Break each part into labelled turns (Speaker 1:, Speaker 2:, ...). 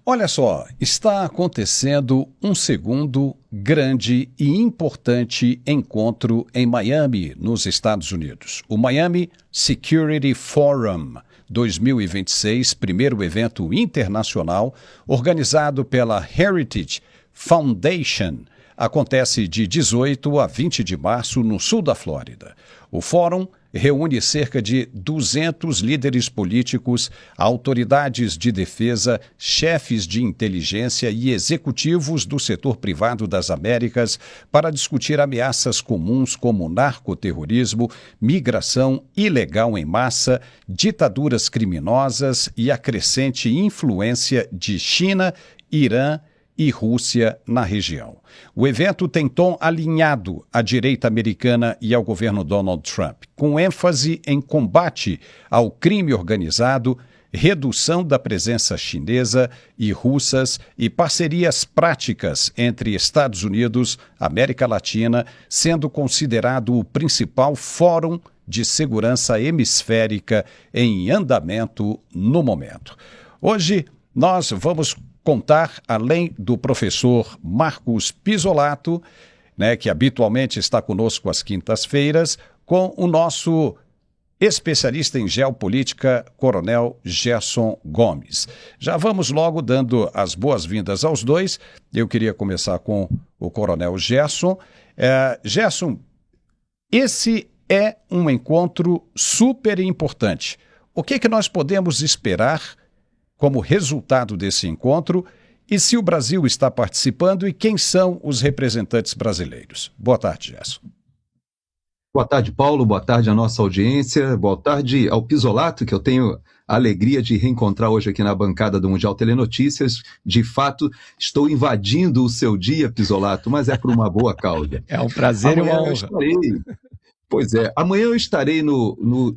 Speaker 1: Olha só, está acontecendo um segundo grande e importante encontro em Miami, nos Estados Unidos. O Miami Security Forum 2026, primeiro evento internacional organizado pela Heritage Foundation, acontece de 18 a 20 de março no sul da Flórida. O fórum reúne cerca de 200 líderes políticos, autoridades de defesa, chefes de inteligência e executivos do setor privado das Américas para discutir ameaças comuns como narcoterrorismo, migração ilegal em massa, ditaduras criminosas e a crescente influência de China, Irã e Rússia na região. O evento tem tom alinhado à direita americana e ao governo Donald Trump, com ênfase em combate ao crime organizado, redução da presença chinesa e russas e parcerias práticas entre Estados Unidos, América Latina, sendo considerado o principal fórum de segurança hemisférica em andamento no momento. Hoje, nós vamos contar, além do professor Marcos Pisolato, que habitualmente está conosco às quintas-feiras, com o nosso especialista em geopolítica, Coronel Gerson Gomes. Já vamos logo dando as boas-vindas aos dois. Eu queria começar com o Coronel Gerson. Gerson, esse é um encontro super importante. O que nós podemos esperar como resultado desse encontro e se o Brasil está participando e quem são os representantes brasileiros? Boa tarde, Gerson.
Speaker 2: Boa tarde, Paulo. Boa tarde à nossa audiência. Boa tarde ao Pisolato, que eu tenho a alegria de reencontrar hoje aqui na bancada do Mundial Telenotícias. De fato, estou invadindo o seu dia, Pisolato, mas é por uma boa causa.
Speaker 1: É um prazer e uma honra.
Speaker 2: Pois é, amanhã eu estarei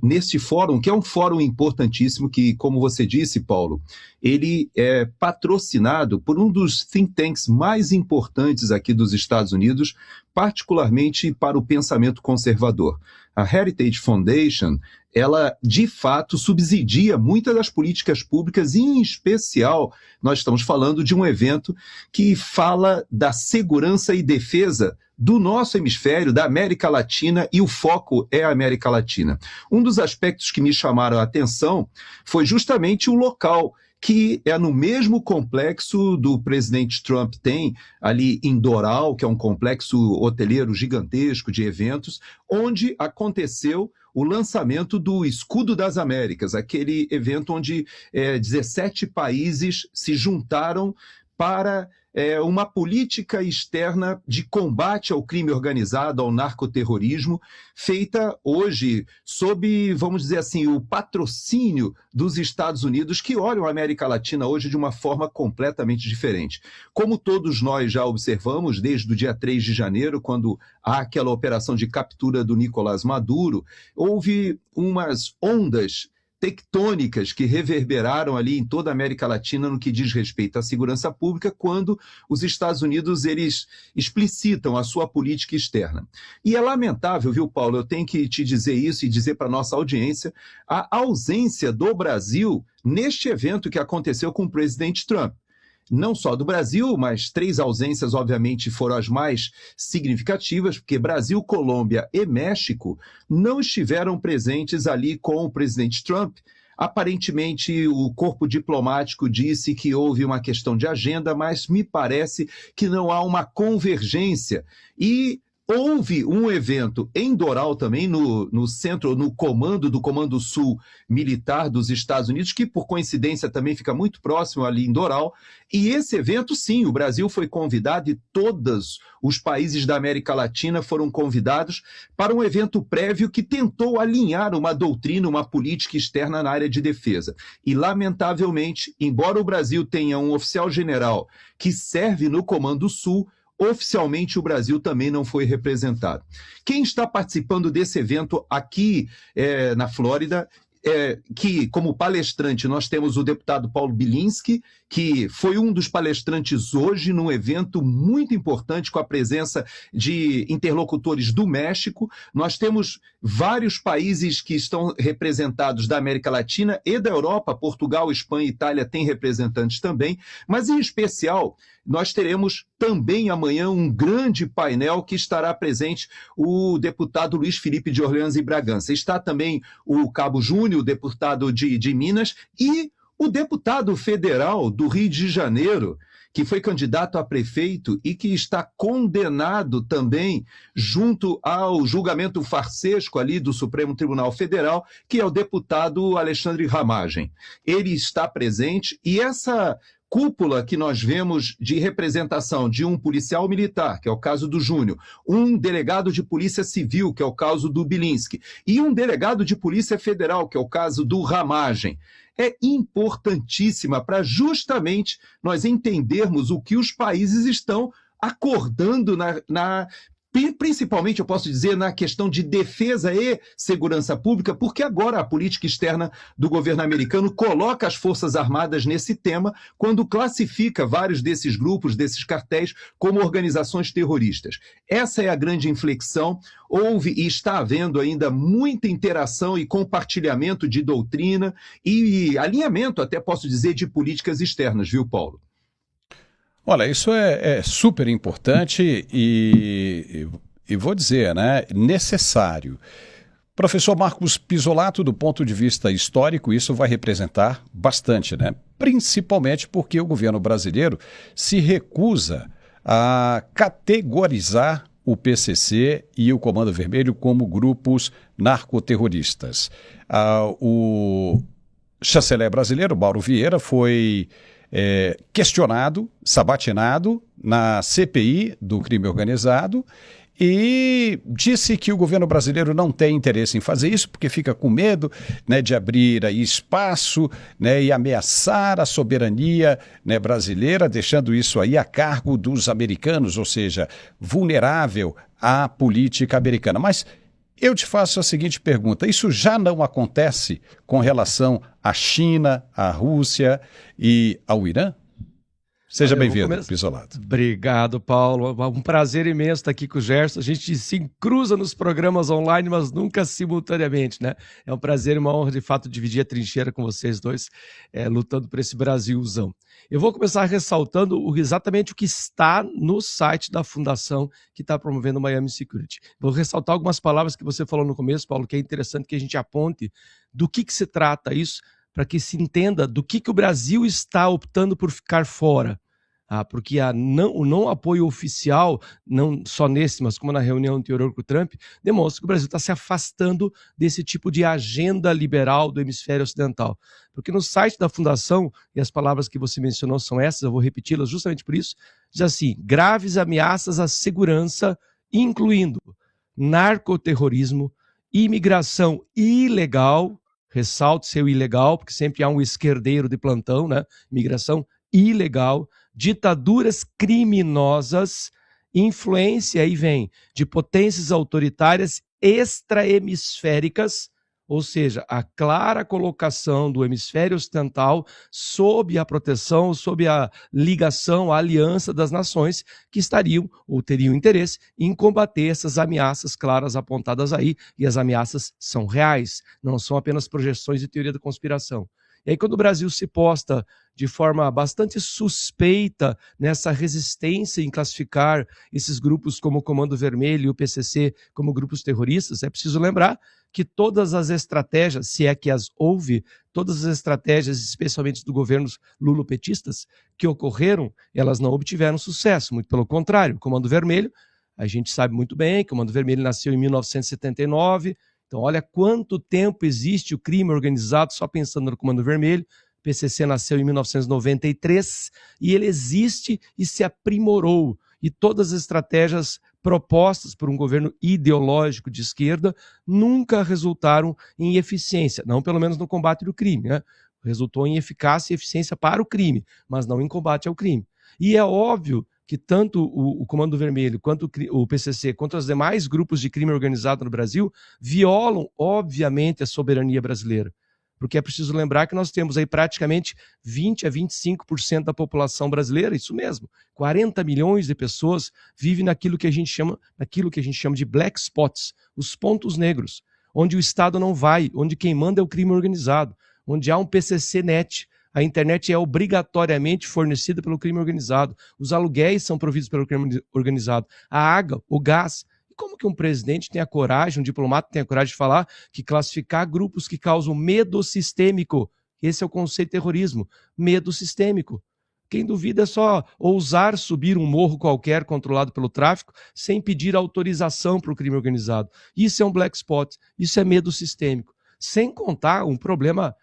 Speaker 2: neste fórum, que é um fórum importantíssimo que, como você disse, Paulo, ele é patrocinado por um dos think tanks mais importantes aqui dos Estados Unidos, particularmente para o pensamento conservador. A Heritage Foundation, ela de fato subsidia muitas das políticas públicas e, em especial, nós estamos falando de um evento que fala da segurança e defesa do nosso hemisfério, da América Latina, e o foco é a América Latina. Um dos aspectos que me chamaram a atenção foi justamente o local, que é no mesmo complexo do presidente Trump tem, ali em Doral, que é um complexo hoteleiro gigantesco de eventos, onde aconteceu o lançamento do Escudo das Américas, aquele evento onde 17 países se juntaram para uma política externa de combate ao crime organizado, ao narcoterrorismo, feita hoje sob, vamos dizer assim, o patrocínio dos Estados Unidos, que olham a América Latina hoje de uma forma completamente diferente. Como todos nós já observamos, desde o dia 3 de janeiro, quando há aquela operação de captura do Nicolás Maduro, houve umas ondas tectônicas que reverberaram ali em toda a América Latina no que diz respeito à segurança pública, quando os Estados Unidos eles explicitam a sua política externa. E é lamentável, viu, Paulo, eu tenho que te dizer isso e dizer para a nossa audiência, a ausência do Brasil neste evento que aconteceu com o presidente Trump. Não só do Brasil, mas 3 ausências, obviamente, foram as mais significativas, porque Brasil, Colômbia e México não estiveram presentes ali com o presidente Trump. Aparentemente, o corpo diplomático disse que houve uma questão de agenda, mas me parece que não há uma convergência. E houve um evento em Doral também, no centro, no comando do Comando Sul Militar dos Estados Unidos, que por coincidência também fica muito próximo ali em Doral, e esse evento sim, o Brasil foi convidado e todos os países da América Latina foram convidados para um evento prévio que tentou alinhar uma doutrina, uma política externa na área de defesa. E lamentavelmente, embora o Brasil tenha um oficial general que serve no Comando Sul, oficialmente o Brasil também não foi representado. Quem está participando desse evento aqui na Flórida que, como palestrante, nós temos o deputado Paulo Bilinski, que foi um dos palestrantes hoje num evento muito importante com a presença de interlocutores do México. Nós temos vários países que estão representados da América Latina e da Europa, Portugal, Espanha e Itália têm representantes também, mas em especial nós teremos também amanhã um grande painel que estará presente o deputado Luiz Felipe de Orleans e Bragança. Está também o Cabo Júnior, o deputado de Minas, e o deputado federal do Rio de Janeiro, que foi candidato a prefeito e que está condenado também junto ao julgamento farsesco ali do Supremo Tribunal Federal, que é o deputado Alexandre Ramagem. Ele está presente e essa cúpula que nós vemos de representação de um policial militar, que é o caso do Júnior, um delegado de polícia civil, que é o caso do Bilinski, e um delegado de polícia federal, que é o caso do Ramagem, é importantíssima para justamente nós entendermos o que os países estão acordando principalmente, eu posso dizer, na questão de defesa e segurança pública, porque agora a política externa do governo americano coloca as Forças Armadas nesse tema, quando classifica vários desses grupos, desses cartéis, como organizações terroristas. Essa é a grande inflexão. Houve e está havendo ainda muita interação e compartilhamento de doutrina e alinhamento, até posso dizer, de políticas externas, viu, Paulo?
Speaker 1: Olha, isso é super importante e vou dizer, né, necessário. Professor Marcos Pisolato, do ponto de vista histórico, isso vai representar bastante, né? Principalmente porque o governo brasileiro se recusa a categorizar o PCC e o Comando Vermelho como grupos narcoterroristas. O chanceler brasileiro, Mauro Vieira, foi questionado, sabatinado na CPI do crime organizado e disse que o governo brasileiro não tem interesse em fazer isso porque fica com medo, né, de abrir aí espaço, né, e ameaçar a soberania, né, brasileira, deixando isso aí a cargo dos americanos, ou seja, vulnerável à política americana. Mas eu te faço a seguinte pergunta: isso já não acontece com relação à China, à Rússia e ao Irã? Seja bem-vindo, Pisolato.
Speaker 3: Obrigado, Paulo. Um prazer imenso estar aqui com o Gerson. A gente se cruza nos programas online, mas nunca simultaneamente, né? É um prazer e uma honra, de fato, dividir a trincheira com vocês dois, lutando por esse Brasilzão. Eu vou começar ressaltando exatamente o que está no site da fundação que está promovendo o Miami Security. Vou ressaltar algumas palavras que você falou no começo, Paulo, que é interessante que a gente aponte do que se trata isso, para que se entenda do que o Brasil está optando por ficar fora. Porque o não apoio oficial, não só nesse, mas como na reunião anterior com o Trump, demonstra que o Brasil está se afastando desse tipo de agenda liberal do hemisfério ocidental. Porque no site da Fundação, e as palavras que você mencionou são essas, eu vou repeti-las justamente por isso, diz assim: graves ameaças à segurança, incluindo narcoterrorismo, imigração ilegal, ressalto seu ilegal, porque sempre há um esquerdeiro de plantão, né? Imigração ilegal, ditaduras criminosas, influência, aí vem, de potências autoritárias extrahemisféricas, ou seja, a clara colocação do hemisfério ocidental sob a proteção, sob a ligação, a aliança das nações que estariam ou teriam interesse em combater essas ameaças claras apontadas aí, e as ameaças são reais, não são apenas projeções de teoria da conspiração. E aí, quando o Brasil se posta de forma bastante suspeita nessa resistência em classificar esses grupos como o Comando Vermelho e o PCC como grupos terroristas, é preciso lembrar que todas as estratégias, se é que as houve, todas as estratégias, especialmente dos governos lulopetistas, que ocorreram, elas não obtiveram sucesso, muito pelo contrário. O Comando Vermelho, a gente sabe muito bem que o Comando Vermelho nasceu em 1979, então, olha quanto tempo existe o crime organizado só pensando no Comando Vermelho. O PCC nasceu em 1993 e ele existe e se aprimorou. E todas as estratégias propostas por um governo ideológico de esquerda nunca resultaram em eficiência, não pelo menos no combate do crime, né? Resultou em eficácia e eficiência para o crime, mas não em combate ao crime. E é óbvio que tanto o Comando Vermelho, quanto o PCC, quanto os demais grupos de crime organizado no Brasil, violam, obviamente, a soberania brasileira. porque é preciso lembrar que nós temos aí praticamente 20 a 25% da população brasileira, isso mesmo, 40 milhões de pessoas vivem naquilo que a gente chama de black spots, os pontos negros, onde o Estado não vai, onde quem manda é o crime organizado, onde há um PCC-net, a internet é obrigatoriamente fornecida pelo crime organizado, os aluguéis são providos pelo crime organizado, a água, o gás. E como que um presidente tem a coragem, um diplomata tem a coragem de falar que classificar grupos que causam medo sistêmico, esse é o conceito de terrorismo, medo sistêmico. Quem duvida é só ousar subir um morro qualquer controlado pelo tráfico sem pedir autorização para o crime organizado. Isso é um black spot, isso é medo sistêmico. Sem contar um problema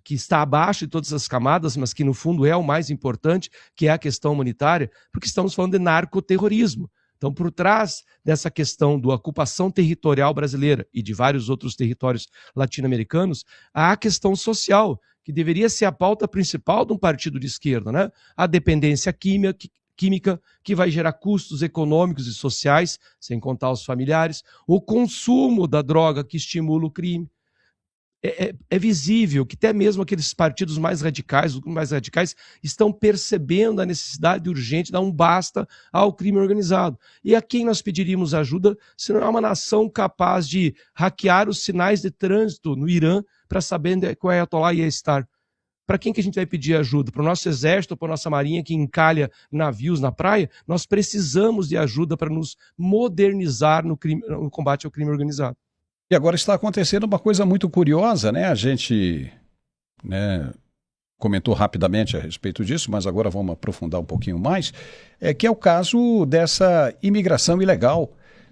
Speaker 3: que está abaixo de todas as camadas, mas que no fundo é o mais importante, que é a questão humanitária, porque estamos falando de narcoterrorismo. Então, por trás dessa questão da ocupação territorial brasileira e de vários outros territórios latino-americanos, há a questão social, que deveria ser a pauta principal de um partido de esquerda, né? A dependência química, que vai gerar custos econômicos e sociais, sem contar os familiares, o consumo da droga que estimula o crime. É visível que até mesmo aqueles partidos mais radicais, os mais radicais, estão percebendo a necessidade urgente de dar um basta ao crime organizado. E a quem nós pediríamos ajuda se não é uma nação capaz de hackear os sinais de trânsito no Irã para saber qual é a Ayatollah ia estar? Para quem que a gente vai pedir ajuda? Para o nosso exército, para a nossa marinha que encalha navios na praia? Nós precisamos de ajuda para nos modernizar no combate ao crime organizado.
Speaker 1: E agora está acontecendo uma coisa muito curiosa, né? A gente, né, comentou rapidamente a respeito disso, mas agora vamos aprofundar um pouquinho mais, que é o caso dessa imigração ilegal,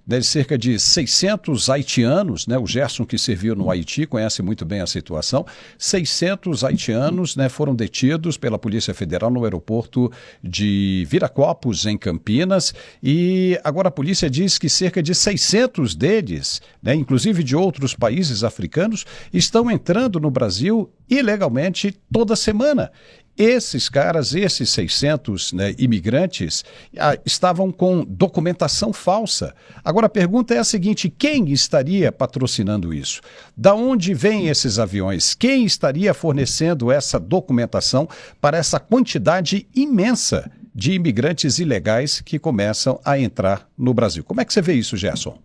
Speaker 1: de cerca de 600 haitianos, né? O Gerson, que serviu no Haiti, conhece muito bem a situação. 600 haitianos, né, foram detidos pela Polícia Federal no aeroporto de Viracopos, em Campinas, e agora a polícia diz que cerca de 600 deles, né, inclusive de outros países africanos, estão entrando no Brasil ilegalmente toda semana. Esses caras, esses 600, né, imigrantes, estavam com documentação falsa. Agora a pergunta é a seguinte: quem estaria patrocinando isso? Da onde vêm esses aviões? Quem estaria fornecendo essa documentação para essa quantidade imensa de imigrantes ilegais que começam a entrar no Brasil? Como é que você vê isso, Gerson?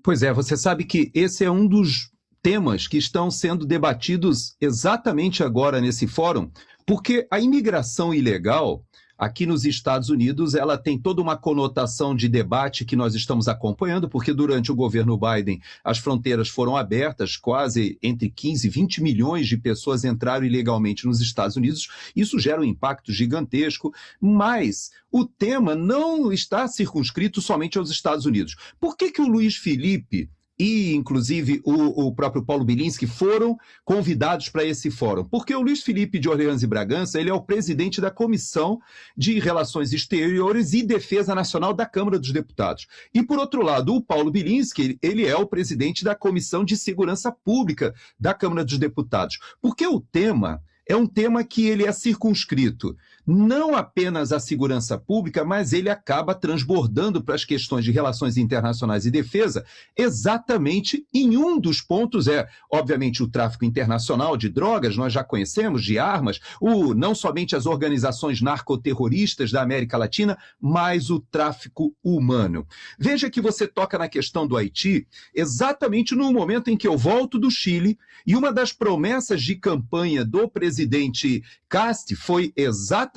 Speaker 2: Pois é, você sabe que esse é um dos temas que estão sendo debatidos exatamente agora nesse fórum, porque a imigração ilegal aqui nos Estados Unidos, ela tem toda uma conotação de debate que nós estamos acompanhando, porque durante o governo Biden as fronteiras foram abertas, quase entre 15 e 20 milhões de pessoas entraram ilegalmente nos Estados Unidos, isso gera um impacto gigantesco, mas o tema não está circunscrito somente aos Estados Unidos. Por que o Luiz Felipe e, inclusive, o próprio Paulo Bilinski foram convidados para esse fórum? Porque o Luiz Felipe de Orleans e Bragança, ele é o presidente da Comissão de Relações Exteriores e Defesa Nacional da Câmara dos Deputados. E, por outro lado, o Paulo Bilinski, ele é o presidente da Comissão de Segurança Pública da Câmara dos Deputados. Porque o tema é um tema que ele é circunscrito não apenas à segurança pública, mas ele acaba transbordando para as questões de relações internacionais e defesa, exatamente em um dos pontos obviamente, o tráfico internacional de drogas, nós já conhecemos, de armas, não somente as organizações narcoterroristas da América Latina, mas o tráfico humano. Veja que você toca na questão do Haiti, exatamente no momento em que eu volto do Chile, e uma das promessas de campanha do presidente Casti foi exatamente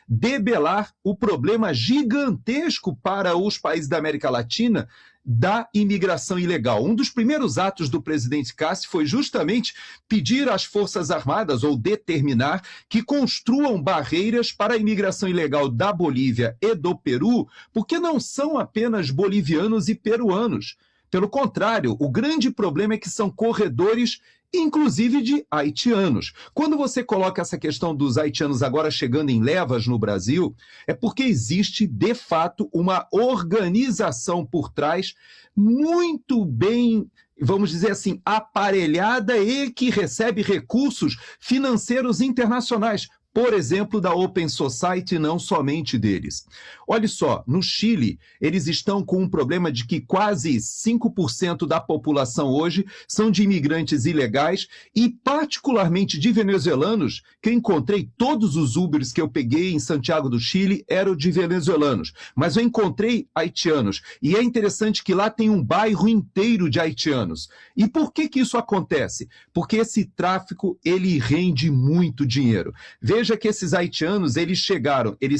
Speaker 2: debelar o problema gigantesco para os países da América Latina da imigração ilegal. Um dos primeiros atos do presidente Casti foi justamente pedir às Forças Armadas, ou determinar, que construam barreiras para a imigração ilegal da Bolívia e do Peru, porque não são apenas bolivianos e peruanos. Pelo contrário, o grande problema é que são corredores inclusive de haitianos. Quando você coloca essa questão dos haitianos agora chegando em levas no Brasil, é porque existe, de fato, uma organização por trás muito bem, vamos dizer assim, aparelhada e que recebe recursos financeiros internacionais por exemplo, da Open Society, não somente deles. Olha só, no Chile, eles estão com um problema de que quase 5% da população hoje são de imigrantes ilegais e particularmente de venezuelanos, que eu encontrei todos os Ubers que eu peguei em Santiago do Chile eram de venezuelanos, mas eu encontrei haitianos. E é interessante que lá tem um bairro inteiro de haitianos. E por que isso acontece? Porque esse tráfico, ele rende muito dinheiro. Veja que esses haitianos, eles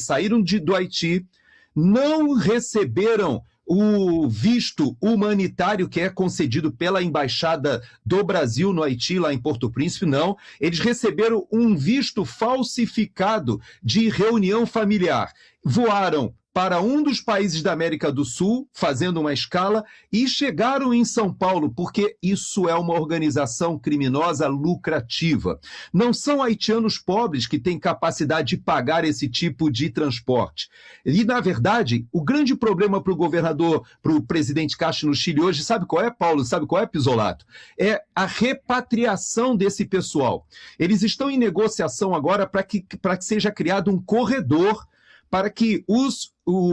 Speaker 2: saíram do Haiti, não receberam o visto humanitário que é concedido pela Embaixada do Brasil no Haiti, lá em Porto Príncipe, não. Eles receberam um visto falsificado de reunião familiar. Voaram para um dos países da América do Sul, fazendo uma escala, e chegaram em São Paulo, porque isso é uma organização criminosa lucrativa. Não são haitianos pobres que têm capacidade de pagar esse tipo de transporte. E, na verdade, o grande problema para o governador, para o presidente Castro no Chile hoje, sabe qual é, Paulo? Sabe qual é, Pisolato? É a repatriação desse pessoal. Eles estão em negociação agora para que seja criado um corredor para que os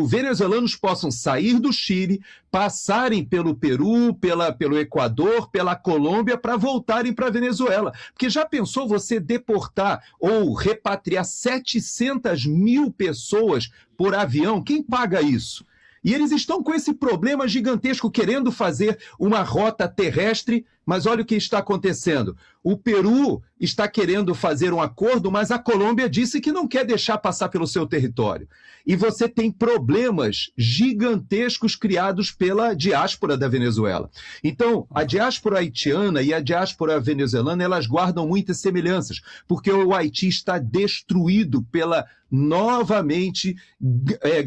Speaker 2: venezuelanos possam sair do Chile, passarem pelo Peru, pelo Equador, pela Colômbia, para voltarem para a Venezuela. Porque já pensou você deportar ou repatriar 700 mil pessoas por avião? Quem paga isso? E eles estão com esse problema gigantesco, querendo fazer uma rota terrestre, mas olha o que está acontecendo. O Peru está querendo fazer um acordo, mas a Colômbia disse que não quer deixar passar pelo seu território. E você tem problemas gigantescos criados pela diáspora da Venezuela. Então, a diáspora haitiana e a diáspora venezuelana, elas guardam muitas semelhanças, porque o Haiti está destruído pela, novamente,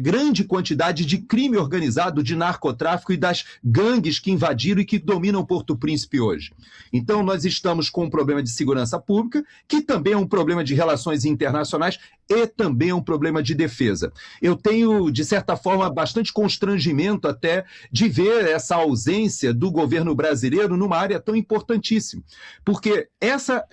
Speaker 2: grande quantidade de crime organizado, de narcotráfico e das gangues que invadiram e que dominam Porto Príncipe hoje. Então, nós estamos com um problema de segurança pública, que também é um problema de relações internacionais e também é um problema de defesa. Eu tenho, de certa forma, bastante constrangimento até de ver essa ausência do governo brasileiro numa área tão importantíssima. Porque essa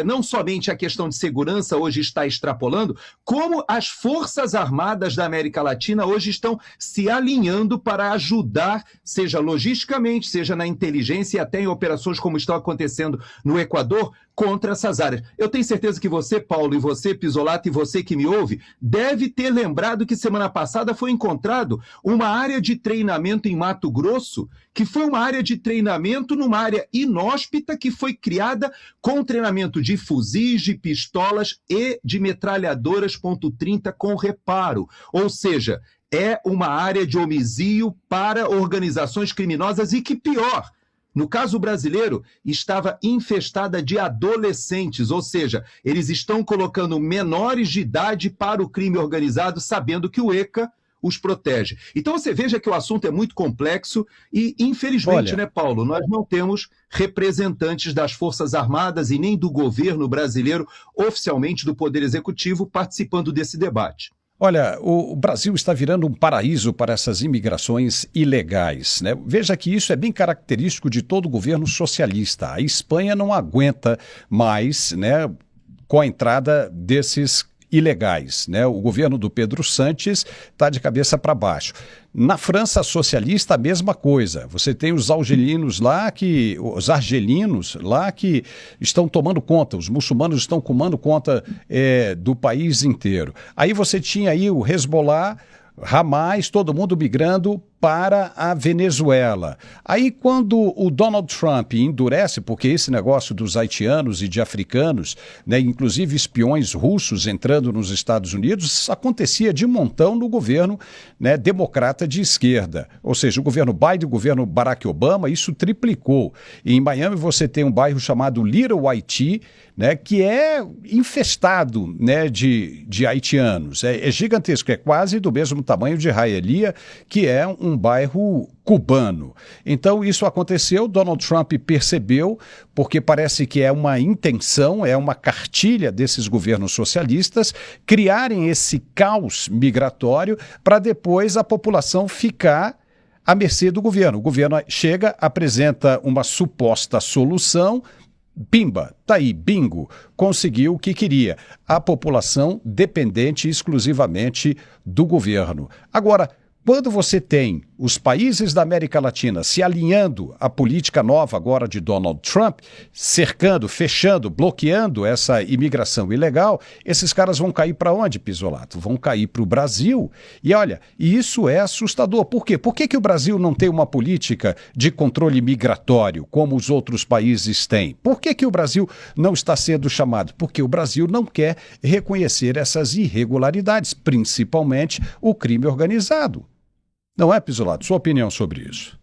Speaker 2: não somente a questão de segurança hoje está extrapolando, como as Forças Armadas da América Latina hoje estão se alinhando para ajudar, seja logisticamente, seja na inteligência e até em operações como estão acontecendo no Equador, contra essas áreas. Eu tenho certeza que você, Paulo, e você, Pisolato, e você que me ouve, deve ter lembrado que semana passada foi encontrado uma área de treinamento em Mato Grosso, que foi uma área de treinamento numa área inóspita que foi criada com treinamento de fuzis, de pistolas e de metralhadoras .30 com reparo. Ou seja, é uma área de homicídio para organizações criminosas e que pior, no caso brasileiro, estava infestada de adolescentes, ou seja, eles estão colocando menores de idade para o crime organizado, sabendo que o ECA os protege. Então você veja que o assunto é muito complexo e, infelizmente, né, Paulo, nós não temos representantes das Forças Armadas e nem do governo brasileiro, oficialmente do Poder Executivo, participando desse debate.
Speaker 1: Olha, o Brasil está virando um paraíso para essas imigrações ilegais, né? Veja que isso é bem característico de todo governo socialista. A Espanha não aguenta mais, né, com a entrada desses ilegais, né? O governo do Pedro Sánchez está de cabeça para baixo. Na França socialista, a mesma coisa. Você tem os argelinos lá que estão tomando conta, os muçulmanos estão tomando conta do país inteiro. Aí você tinha aí o Hezbollah, Hamas, todo mundo migrando para a Venezuela. Aí quando o Donald Trump endurece, porque esse negócio dos haitianos e de africanos, né, inclusive espiões russos entrando nos Estados Unidos, acontecia de montão no governo, né, democrata de esquerda. Ou seja, o governo Biden, o governo Barack Obama, isso triplicou. E em Miami você tem um bairro chamado Little Haiti, né, que é infestado, né, de haitianos. É gigantesco, é quase do mesmo tamanho de Hialeah, que é um bairro cubano. Então isso aconteceu, Donald Trump percebeu, porque parece que é uma intenção, é uma cartilha desses governos socialistas criarem esse caos migratório para depois a população ficar à mercê do governo. O governo chega, apresenta uma suposta solução, Pimba, tá aí, bingo, conseguiu o que queria. A população dependente exclusivamente do governo. Agora, quando você tem os países da América Latina se alinhando à política nova agora de Donald Trump, cercando, fechando, bloqueando essa imigração ilegal, esses caras vão cair para onde, Pisolato? Vão cair para o Brasil. E olha, isso é assustador. Por quê? Por que o Brasil não tem uma política de controle migratório como os outros países têm? Por que o Brasil não está sendo chamado? Porque o Brasil não quer reconhecer essas irregularidades, principalmente o crime organizado. Não é, Pisolato? Sua opinião sobre isso?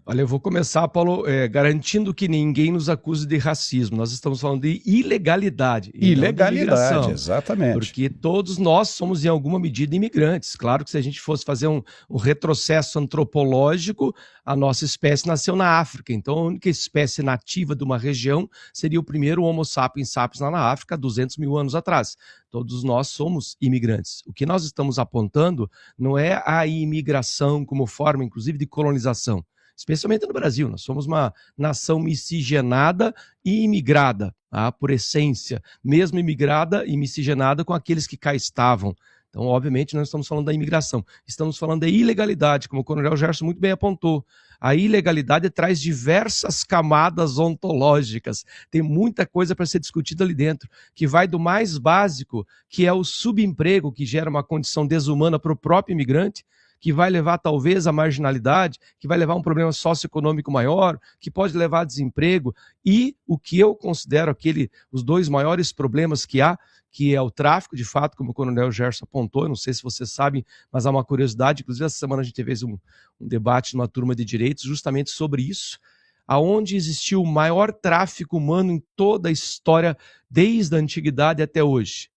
Speaker 3: Olha, eu vou começar, Paulo, garantindo que ninguém nos acuse de racismo. Nós estamos falando de ilegalidade.
Speaker 1: Ilegalidade, exatamente.
Speaker 3: Porque todos nós somos, em alguma medida, imigrantes. Claro que se a gente fosse fazer um retrocesso antropológico, a nossa espécie nasceu na África. Então, a única espécie nativa de uma região seria o primeiro Homo sapiens sapiens lá na África, 200 mil anos atrás. Todos nós somos imigrantes. O que nós estamos apontando não é a imigração como forma, inclusive, de colonização. Especialmente no Brasil, nós somos uma nação miscigenada e imigrada, tá? Por essência, mesmo imigrada e miscigenada com aqueles que cá estavam. Então, obviamente, não estamos falando da imigração, estamos falando da ilegalidade, como o Coronel Gerson muito bem apontou. A ilegalidade traz diversas camadas ontológicas, tem muita coisa para ser discutida ali dentro, que vai do mais básico, que é o subemprego, que gera uma condição desumana para o próprio imigrante, que vai levar talvez à marginalidade, que vai levar a um problema socioeconômico maior, que pode levar a desemprego, e o que eu considero os dois maiores problemas que há, que é o tráfico, de fato, como o Coronel Gerson apontou, eu não sei se vocês sabem, mas há uma curiosidade, inclusive essa semana a gente fez um debate numa turma de direitos justamente sobre isso, aonde existiu o maior tráfico humano em toda a história, desde a antiguidade até hoje.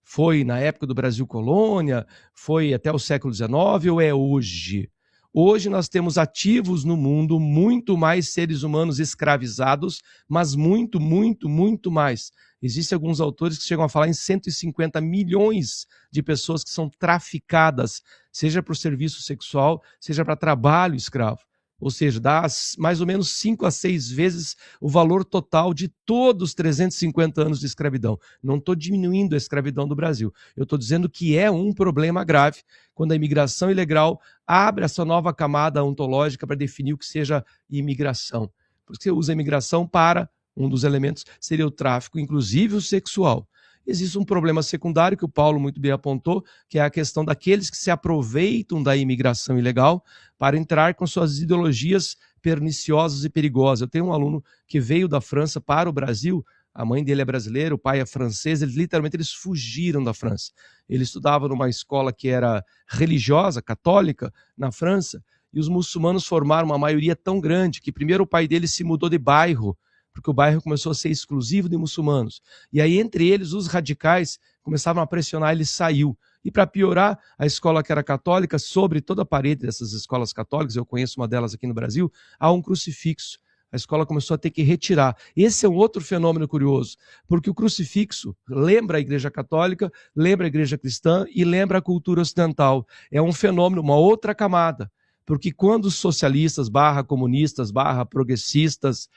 Speaker 3: Foi na época do Brasil colônia, foi até o século XIX ou é hoje? Hoje nós temos ativos no mundo muito mais seres humanos escravizados, mas muito, muito, muito mais. Existem alguns autores que chegam a falar em 150 milhões de pessoas que são traficadas, seja por serviço sexual, seja para trabalho escravo. Ou seja, dá mais ou menos 5 a 6 vezes o valor total de todos os 350 anos de escravidão. Não estou diminuindo a escravidão do Brasil. Eu estou dizendo que é um problema grave quando a imigração ilegal abre essa nova camada ontológica para definir o que seja imigração. Porque você usa a imigração para, um dos elementos seria o tráfico, inclusive o sexual. Existe um problema secundário que o Paulo muito bem apontou, que é a questão daqueles que se aproveitam da imigração ilegal para entrar com suas ideologias perniciosas e perigosas. Eu tenho um aluno que veio da França para o Brasil, a mãe dele é brasileira, o pai é francês, eles fugiram da França. Ele estudava numa escola que era religiosa, católica, na França, e os muçulmanos formaram uma maioria tão grande que primeiro o pai dele se mudou de bairro, porque o bairro começou a ser exclusivo de muçulmanos. E aí, entre eles, os radicais começavam a pressionar, ele saiu. E para piorar, a escola que era católica, sobre toda a parede dessas escolas católicas, eu conheço uma delas aqui no Brasil, há um crucifixo. A escola começou a ter que retirar. Esse é um outro fenômeno curioso, porque o crucifixo lembra a Igreja Católica, lembra a Igreja Cristã e lembra a cultura ocidental. É um fenômeno, uma outra camada. Porque quando os socialistas, comunistas, progressistas,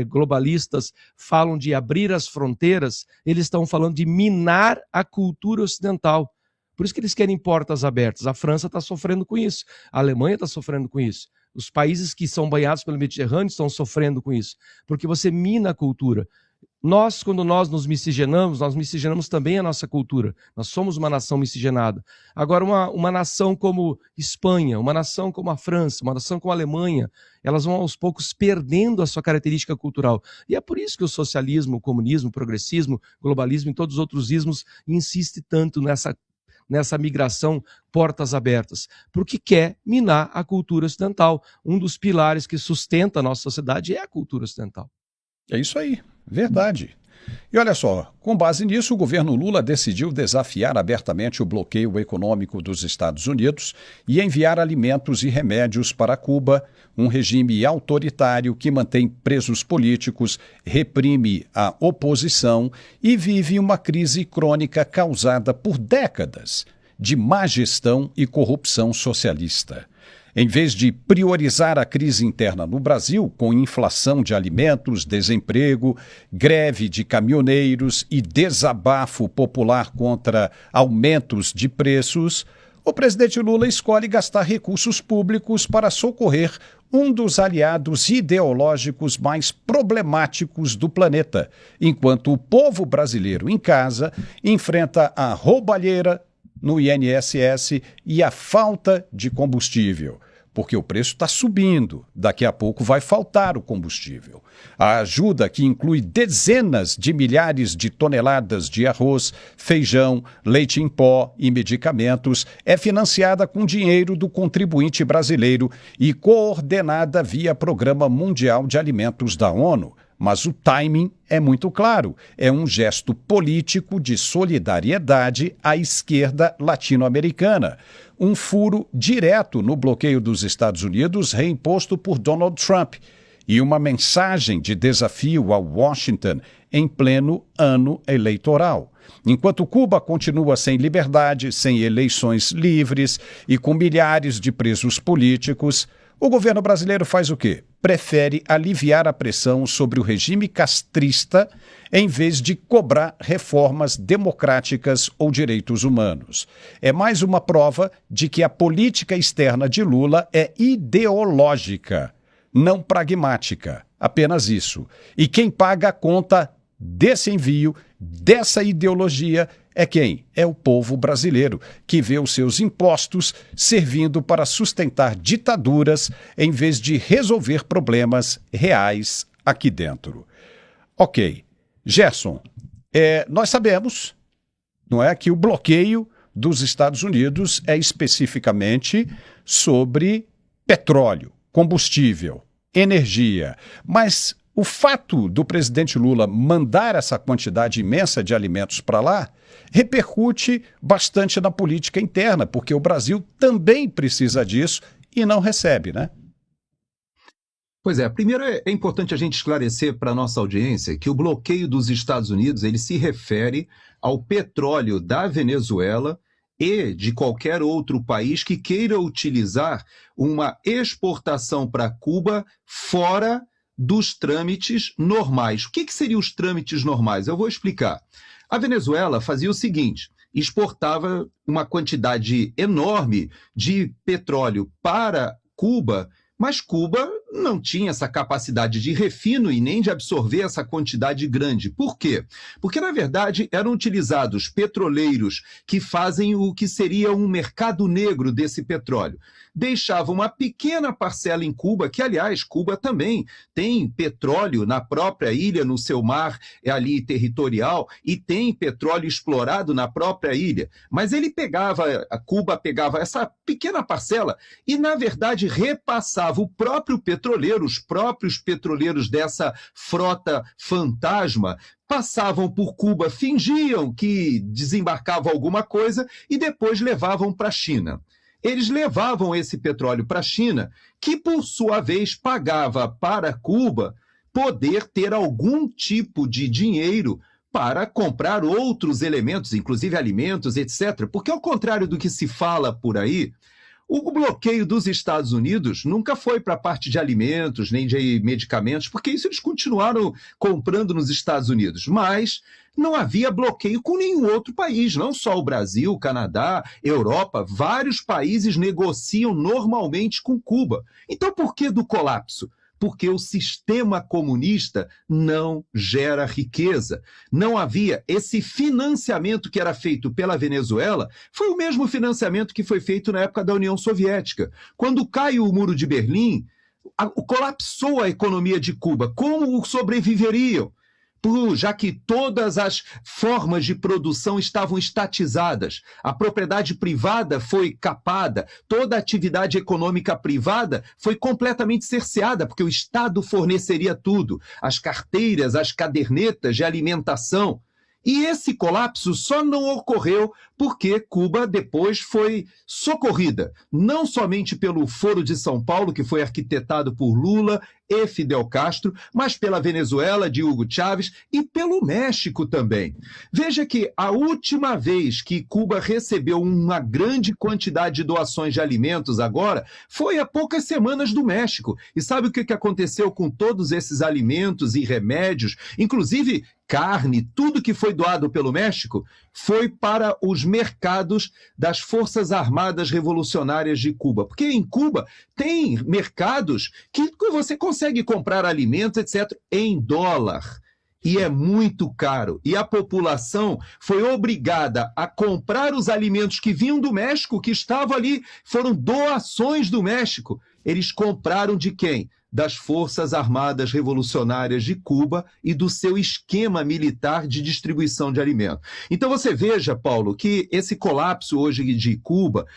Speaker 3: globalistas falam de abrir as fronteiras, eles estão falando de minar a cultura ocidental. Por isso que eles querem portas abertas. A França está sofrendo com isso, a Alemanha está sofrendo com isso. Os países que são banhados pelo Mediterrâneo estão sofrendo com isso, porque você mina a cultura. Quando nós nos miscigenamos, nós miscigenamos também a nossa cultura. Nós somos uma nação miscigenada. Agora, uma nação como Espanha, uma nação como a França, uma nação como a Alemanha, elas vão aos poucos perdendo a sua característica cultural. E é por isso que o socialismo, o comunismo, o progressismo, o globalismo e todos os outros ismos insiste tanto nessa migração portas abertas, porque quer minar a cultura ocidental. Um dos pilares que sustenta a nossa sociedade é a cultura ocidental.
Speaker 1: É isso aí, verdade. E olha só, com base nisso, o governo Lula decidiu desafiar abertamente o bloqueio econômico dos Estados Unidos e enviar alimentos e remédios para Cuba, um regime autoritário que mantém presos políticos, reprime a oposição e vive uma crise crônica causada por décadas de má gestão e corrupção socialista. Em vez de priorizar a crise interna no Brasil, com inflação de alimentos, desemprego, greve de caminhoneiros e desabafo popular contra aumentos de preços, o presidente Lula escolhe gastar recursos públicos para socorrer um dos aliados ideológicos mais problemáticos do planeta, enquanto o povo brasileiro em casa enfrenta a roubalheira no INSS e a falta de combustível, porque o preço está subindo, daqui a pouco vai faltar o combustível. A ajuda, que inclui dezenas de milhares de toneladas de arroz, feijão, leite em pó e medicamentos, é financiada com dinheiro do contribuinte brasileiro e coordenada via Programa Mundial de Alimentos da ONU. Mas o timing é muito claro. É um gesto político de solidariedade à esquerda latino-americana. Um furo direto no bloqueio dos Estados Unidos reimposto por Donald Trump. E uma mensagem de desafio a Washington em pleno ano eleitoral. Enquanto Cuba continua sem liberdade, sem eleições livres e com milhares de presos políticos, o governo brasileiro faz o quê? Prefere aliviar a pressão sobre o regime castrista em vez de cobrar reformas democráticas ou direitos humanos. É mais uma prova de que a política externa de Lula é ideológica, não pragmática. Apenas isso. E quem paga a conta desse envio, dessa ideologia, é quem? É o povo brasileiro, que vê os seus impostos servindo para sustentar ditaduras em vez de resolver problemas reais aqui dentro. Ok. Gerson, nós sabemos, não é, que o bloqueio dos Estados Unidos é especificamente sobre petróleo, combustível, energia, mas o fato do presidente Lula mandar essa quantidade imensa de alimentos para lá repercute bastante na política interna, porque o Brasil também precisa disso e não recebe, né?
Speaker 2: Pois é, primeiro é importante a gente esclarecer para a nossa audiência que o bloqueio dos Estados Unidos ele se refere ao petróleo da Venezuela e de qualquer outro país que queira utilizar uma exportação para Cuba fora dos trâmites normais. O que seriam os trâmites normais? Eu vou explicar. A Venezuela fazia o seguinte, exportava uma quantidade enorme de petróleo para Cuba, mas Cuba não tinha essa capacidade de refino e nem de absorver essa quantidade grande. Por quê? Porque, na verdade, eram utilizados petroleiros que fazem o que seria um mercado negro desse petróleo. Deixavam uma pequena parcela em Cuba, que, aliás, Cuba também tem petróleo na própria ilha, no seu mar ali territorial, e tem petróleo explorado na própria ilha. Mas a Cuba pegava essa pequena parcela e, na verdade, repassava o próprio petroleiro, os próprios petroleiros dessa frota fantasma, passavam por Cuba, fingiam que desembarcavam alguma coisa e depois levavam para a China. Eles levavam esse petróleo para a China, que por sua vez pagava para Cuba poder ter algum tipo de dinheiro para comprar outros elementos, inclusive alimentos, etc. Porque ao contrário do que se fala por aí, o bloqueio dos Estados Unidos nunca foi para a parte de alimentos, nem de medicamentos, porque isso eles continuaram comprando nos Estados Unidos. Mas não havia bloqueio com nenhum outro país, não só o Brasil, Canadá, Europa, vários países negociam normalmente com Cuba. Então por que do colapso? Porque o sistema comunista não gera riqueza. Não havia esse financiamento que era feito pela Venezuela, foi o mesmo financiamento que foi feito na época da União Soviética. Quando cai o Muro de Berlim, colapsou a economia de Cuba. Como sobreviveriam? Já que todas as formas de produção estavam estatizadas, a propriedade privada foi capada, toda a atividade econômica privada foi completamente cerceada, porque o Estado forneceria tudo, as carteiras, as cadernetas de alimentação. E esse colapso só não ocorreu porque Cuba depois foi socorrida, não somente pelo Foro de São Paulo, que foi arquitetado por Lula e Fidel Castro, mas pela Venezuela de Hugo Chávez e pelo México também. Veja que a última vez que Cuba recebeu uma grande quantidade de doações de alimentos agora foi há poucas semanas do México. E sabe o que aconteceu com todos esses alimentos e remédios, inclusive carne, tudo que foi doado pelo México, foi para os mercados das Forças Armadas Revolucionárias de Cuba. Porque em Cuba tem mercados que você consegue comprar alimentos, etc., em dólar. E é muito caro. E a população foi obrigada a comprar os alimentos que vinham do México, que estavam ali, foram doações do México. Eles compraram de quem? Das Forças Armadas Revolucionárias de Cuba e do seu esquema militar de distribuição de alimentos. Então você veja, Paulo, que esse colapso hoje de Cuba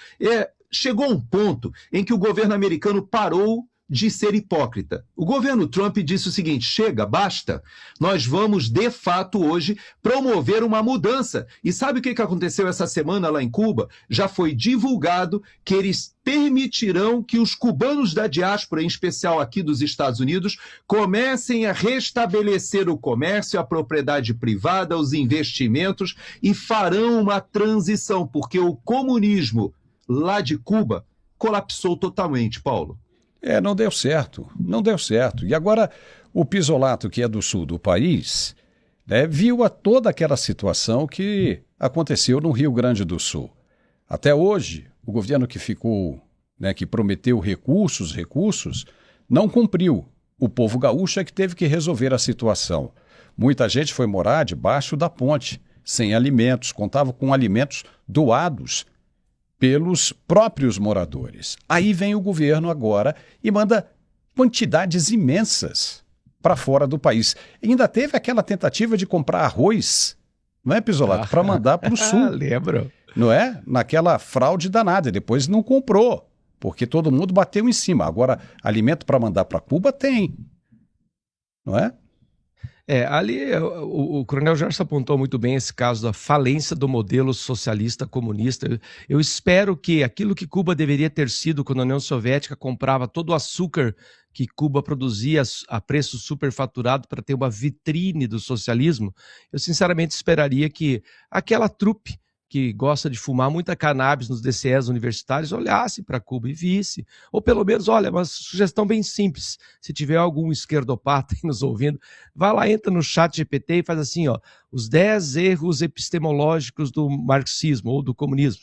Speaker 2: chegou a um ponto em que o governo americano parou de ser hipócrita. O governo Trump disse o seguinte: chega, basta, nós vamos de fato hoje promover uma mudança. E sabe o que aconteceu essa semana lá em Cuba? Já foi divulgado que eles permitirão que os cubanos da diáspora, em especial aqui dos Estados Unidos, comecem a restabelecer o comércio, a propriedade privada, os investimentos e farão uma transição, porque o comunismo lá de Cuba colapsou totalmente, Paulo.
Speaker 1: Não deu certo, não deu certo. E agora o Pisolato, que é do sul do país, viu toda aquela situação que aconteceu no Rio Grande do Sul. Até hoje, o governo que ficou, que prometeu recursos, não cumpriu. O povo gaúcho é que teve que resolver a situação. Muita gente foi morar debaixo da ponte, sem alimentos, contava com alimentos doados pelos próprios moradores. Aí vem o governo agora e manda quantidades imensas para fora do país. E ainda teve aquela tentativa de comprar arroz, não é, Pisolato? Para mandar para o sul.
Speaker 3: Lembro.
Speaker 1: Não é? Naquela fraude danada. Depois não comprou, porque todo mundo bateu em cima. Agora, alimento para mandar para Cuba tem. Não é?
Speaker 3: Ali o Coronel Gerson apontou muito bem esse caso da falência do modelo socialista comunista. Eu espero que aquilo que Cuba deveria ter sido quando a União Soviética comprava todo o açúcar que Cuba produzia a preço superfaturado para ter uma vitrine do socialismo, eu sinceramente esperaria que aquela trupe que gosta de fumar muita cannabis nos DCEs universitários olhasse para Cuba e visse. Ou pelo menos, olha, uma sugestão bem simples. Se tiver algum esquerdopata aí nos ouvindo, vai lá, entra no chat GPT e faz assim, os 10 erros epistemológicos do marxismo ou do comunismo.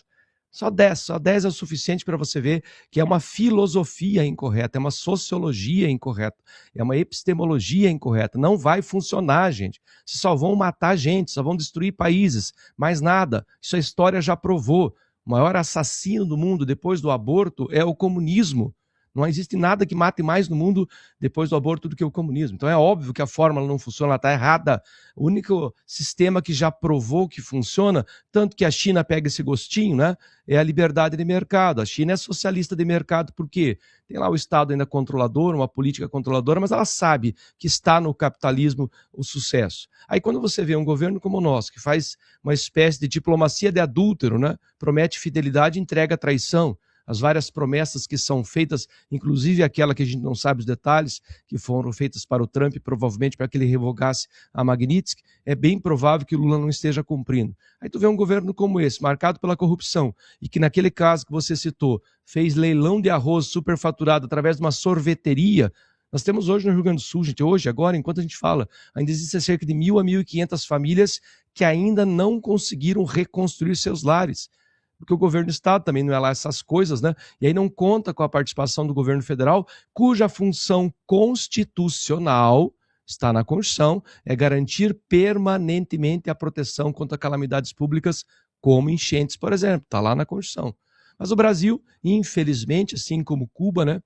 Speaker 3: Só 10 é o suficiente para você ver que é uma filosofia incorreta, é uma sociologia incorreta, é uma epistemologia incorreta. Não vai funcionar, gente. Vocês só vão matar gente, só vão destruir países, mais nada. Isso a história já provou. O maior assassino do mundo depois do aborto é o comunismo. Não existe nada que mate mais no mundo depois do aborto do que o comunismo. Então é óbvio que a fórmula não funciona, ela está errada. O único sistema que já provou que funciona, tanto que a China pega esse gostinho, é a liberdade de mercado. A China é socialista de mercado porque tem lá o Estado ainda controlador, uma política controladora, mas ela sabe que está no capitalismo o sucesso. Aí quando você vê um governo como o nosso, que faz uma espécie de diplomacia de adúltero, promete fidelidade e entrega traição, as várias promessas que são feitas, inclusive aquela que a gente não sabe os detalhes, que foram feitas para o Trump, provavelmente para que ele revogasse a Magnitsky, é bem provável que o Lula não esteja cumprindo. Aí tu vê um governo como esse, marcado pela corrupção, e que naquele caso que você citou, fez leilão de arroz superfaturado através de uma sorveteria. Nós temos hoje no Rio Grande do Sul, gente, hoje, agora, enquanto a gente fala, ainda existem cerca de 1.000 a 1.500 famílias que ainda não conseguiram reconstruir seus lares. Porque o governo do estado também não é lá essas coisas, E aí não conta com a participação do governo federal, cuja função constitucional está na Constituição, é garantir permanentemente a proteção contra calamidades públicas, como enchentes, por exemplo, está lá na Constituição. Mas o Brasil, infelizmente, assim como Cuba,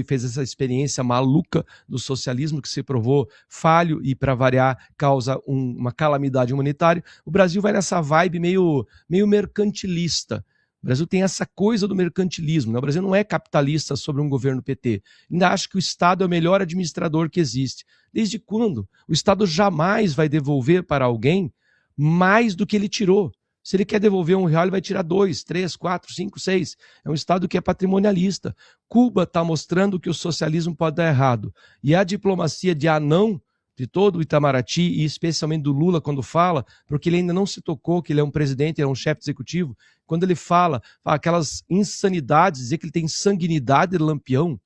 Speaker 3: fez essa experiência maluca do socialismo que se provou falho e, para variar, causa uma calamidade humanitária. O Brasil vai nessa vibe meio mercantilista. O Brasil tem essa coisa do mercantilismo. O Brasil não é capitalista sobre um governo PT. Ainda acha que o Estado é o melhor administrador que existe. Desde quando? O Estado jamais vai devolver para alguém mais do que ele tirou. Se ele quer devolver R$1, ele vai tirar 2, 3, 4, 5, 6. É um Estado que é patrimonialista. Cuba está mostrando que o socialismo pode dar errado. E a diplomacia de anão de todo o Itamaraty, e especialmente do Lula, quando fala, porque ele ainda não se tocou que ele é um presidente, ele é um chefe executivo, quando ele fala aquelas insanidades, dizer que ele tem sanguinidade de lampião,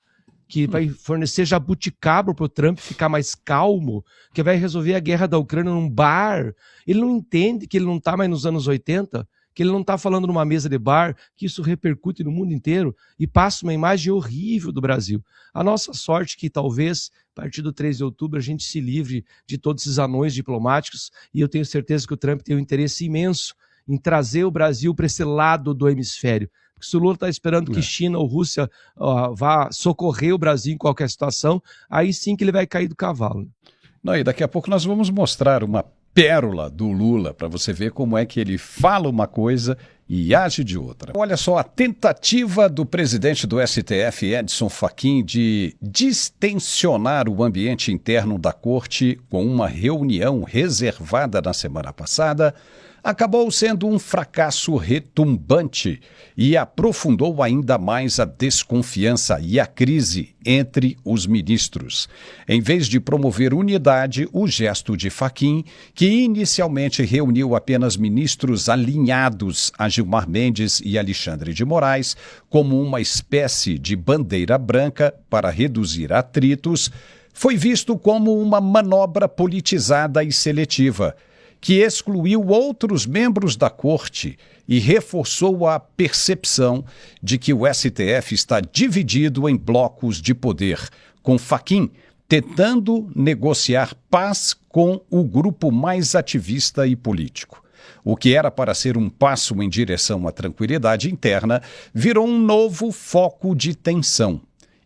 Speaker 3: que vai fornecer jabuticaba para o Trump ficar mais calmo, que vai resolver a guerra da Ucrânia num bar. Ele não entende que ele não está mais nos anos 80, que ele não está falando numa mesa de bar, que isso repercute no mundo inteiro e passa uma imagem horrível do Brasil. A nossa sorte é que talvez, a partir do 3 de outubro, a gente se livre de todos esses anões diplomáticos, e eu tenho certeza que o Trump tem um interesse imenso em trazer o Brasil para esse lado do hemisfério. Porque se o Lula está esperando que China ou Rússia vá socorrer o Brasil em qualquer situação, aí sim que ele vai cair do cavalo.
Speaker 1: Não, e daqui a pouco nós vamos mostrar uma pérola do Lula para você ver como é que ele fala uma coisa e age de outra. Olha só, a tentativa do presidente do STF, Edson Fachin, de distensionar o ambiente interno da corte com uma reunião reservada na semana passada, acabou sendo um fracasso retumbante e aprofundou ainda mais a desconfiança e a crise entre os ministros. Em vez de promover unidade, o gesto de Fachin, que inicialmente reuniu apenas ministros alinhados a Gilmar Mendes e Alexandre de Moraes, como uma espécie de bandeira branca para reduzir atritos, foi visto como uma manobra politizada e seletiva, que excluiu outros membros da corte e reforçou a percepção de que o STF está dividido em blocos de poder, com Fachin tentando negociar paz com o grupo mais ativista e político. O que era para ser um passo em direção à tranquilidade interna virou um novo foco de tensão.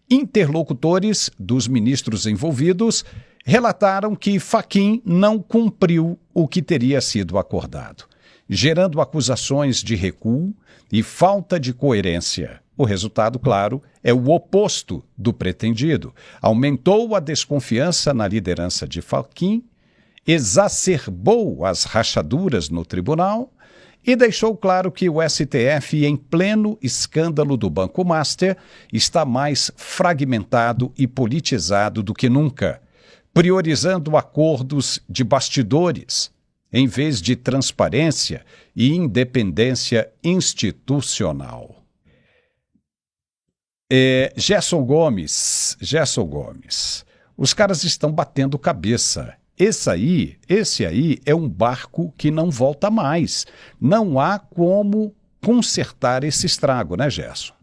Speaker 1: Interlocutores dos ministros envolvidos relataram que Fachin não cumpriu o que teria sido acordado, gerando acusações de recuo e falta de coerência. O resultado, claro, é o oposto do pretendido. Aumentou a desconfiança na liderança de Fachin, exacerbou as rachaduras no tribunal e deixou claro que o STF, em pleno escândalo do Banco Master, está mais fragmentado e politizado do que nunca, priorizando acordos de bastidores, em vez de transparência e independência institucional. Gerson Gomes, os caras estão batendo cabeça. Esse aí é um barco que não volta mais. Não há como consertar esse estrago, né, Gerson?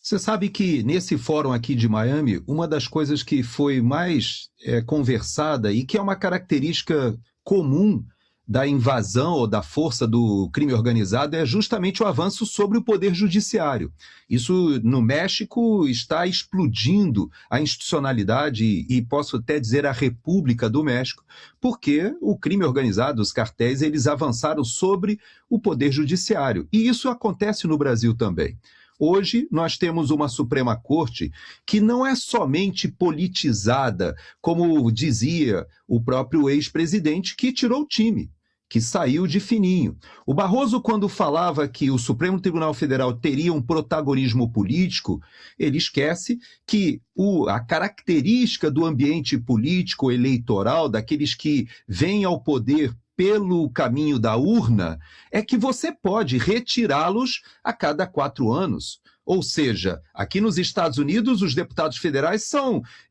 Speaker 2: Você sabe que nesse fórum aqui de Miami, uma das coisas que foi mais conversada e que é uma característica comum da invasão ou da força do crime organizado é justamente o avanço sobre o poder judiciário. Isso no México está explodindo a institucionalidade e posso até dizer a República do México, porque o crime organizado, os cartéis, eles avançaram sobre o poder judiciário. E isso acontece no Brasil também. Hoje, nós temos uma Suprema Corte que não é somente politizada, como dizia o próprio ex-presidente, que tirou o time, que saiu de fininho. O Barroso, quando falava que o Supremo Tribunal Federal teria um protagonismo político, ele esquece que a característica do ambiente político eleitoral, daqueles que vêm ao poder pelo caminho da urna, é que você pode retirá-los a cada 4 anos. Ou seja, aqui nos Estados Unidos, os deputados federais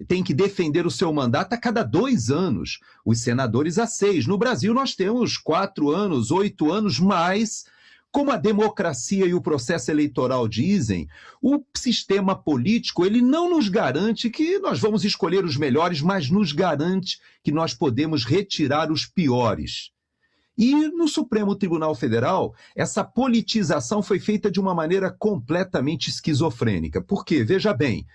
Speaker 2: têm que defender o seu mandato a cada 2 anos, os senadores a 6. No Brasil, nós temos 4 anos, 8 anos, mas, como a democracia e o processo eleitoral dizem, o sistema político ele não nos garante que nós vamos escolher os melhores, mas nos garante que nós podemos retirar os piores. E no Supremo Tribunal Federal, essa politização foi feita de uma maneira completamente esquizofrênica. Por quê? Veja bem,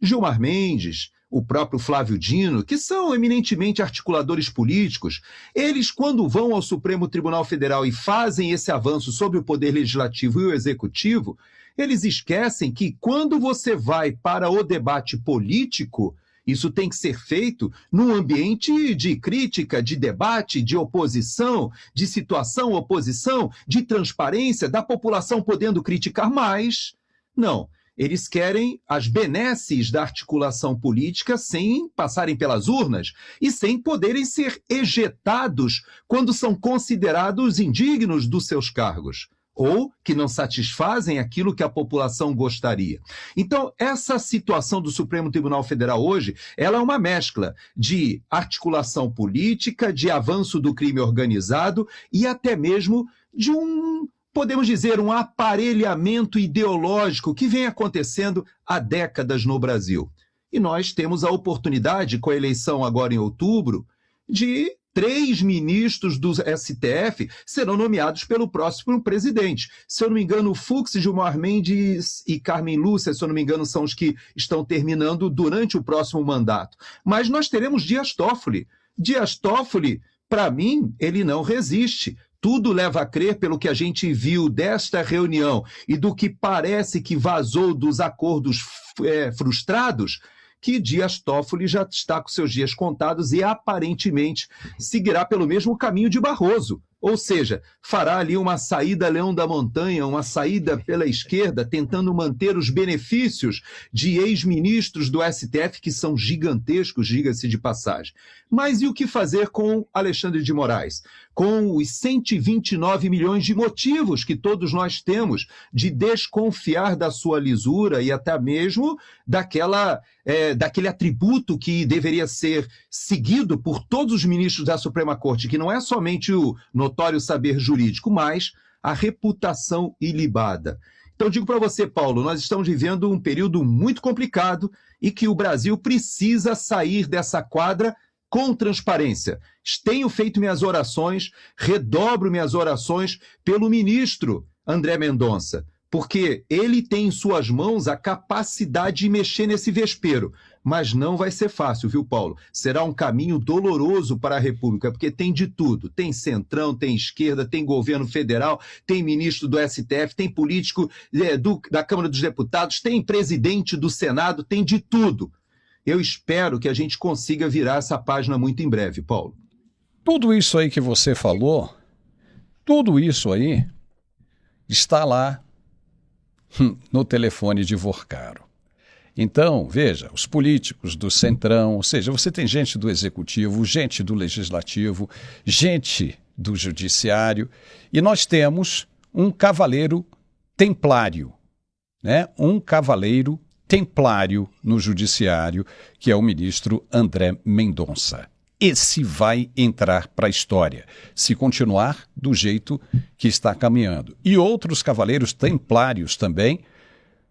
Speaker 2: Gilmar Mendes, o próprio Flávio Dino, que são eminentemente articuladores políticos, eles, quando vão ao Supremo Tribunal Federal e fazem esse avanço sobre o Poder Legislativo e o Executivo, eles esquecem que quando você vai para o debate político, Isso tem que ser feito num ambiente de crítica, de debate, de oposição, de situação-oposição, de transparência, da população podendo criticar mais. Não. Eles querem as benesses da articulação política sem passarem pelas urnas e sem poderem ser ejetados quando são considerados indignos dos seus cargos ou que não satisfazem aquilo que a população gostaria. Então, essa situação do Supremo Tribunal Federal hoje, ela é uma mescla de articulação política, de avanço do crime organizado e até mesmo de podemos dizer, um aparelhamento ideológico que vem acontecendo há décadas no Brasil. E nós temos a oportunidade, com a eleição agora em outubro, de 3 ministros do STF serão nomeados pelo próximo presidente. Se eu não me engano, Fux, Gilmar Mendes e Carmen Lúcia, se eu não me engano, são os que estão terminando durante o próximo mandato. Mas nós teremos Dias Toffoli. Dias Toffoli, para mim, ele não resiste. Tudo leva a crer, pelo que a gente viu desta reunião e do que parece que vazou dos acordos frustrados, que Dias Toffoli já está com seus dias contados e aparentemente seguirá pelo mesmo caminho de Barroso. Ou seja, fará ali uma saída Leão da Montanha, uma saída pela esquerda, tentando manter os benefícios de ex-ministros do STF, que são gigantescos, diga-se de passagem. Mas e o que fazer com Alexandre de Moraes? Com os 129 milhões de motivos que todos nós temos de desconfiar da sua lisura e até mesmo daquele atributo que deveria ser seguido por todos os ministros da Suprema Corte, que não é somente o notório saber jurídico, mas a reputação ilibada. Então, digo para você, Paulo, nós estamos vivendo um período muito complicado e que o Brasil precisa sair dessa quadra com transparência. Tenho feito minhas orações, redobro minhas orações pelo ministro André Mendonça, porque ele tem em suas mãos a capacidade de mexer nesse vespeiro. Mas não vai ser fácil, viu, Paulo? Será um caminho doloroso para a República, porque tem de tudo. Tem centrão, tem esquerda, tem governo federal, tem ministro do STF, tem político da Câmara dos Deputados, tem presidente do Senado, tem de tudo. Eu espero que a gente consiga virar essa página muito em breve, Paulo.
Speaker 1: Tudo isso aí que você falou, tudo isso aí está lá no telefone de Vorcaro. Então, veja, os políticos do Centrão, ou seja, você tem gente do Executivo, gente do Legislativo, gente do Judiciário, e nós temos um cavaleiro templário, né? Um cavaleiro templário no Judiciário, que é o ministro André Mendonça. Esse vai entrar para a história, se continuar do jeito que está caminhando. E outros cavaleiros templários também,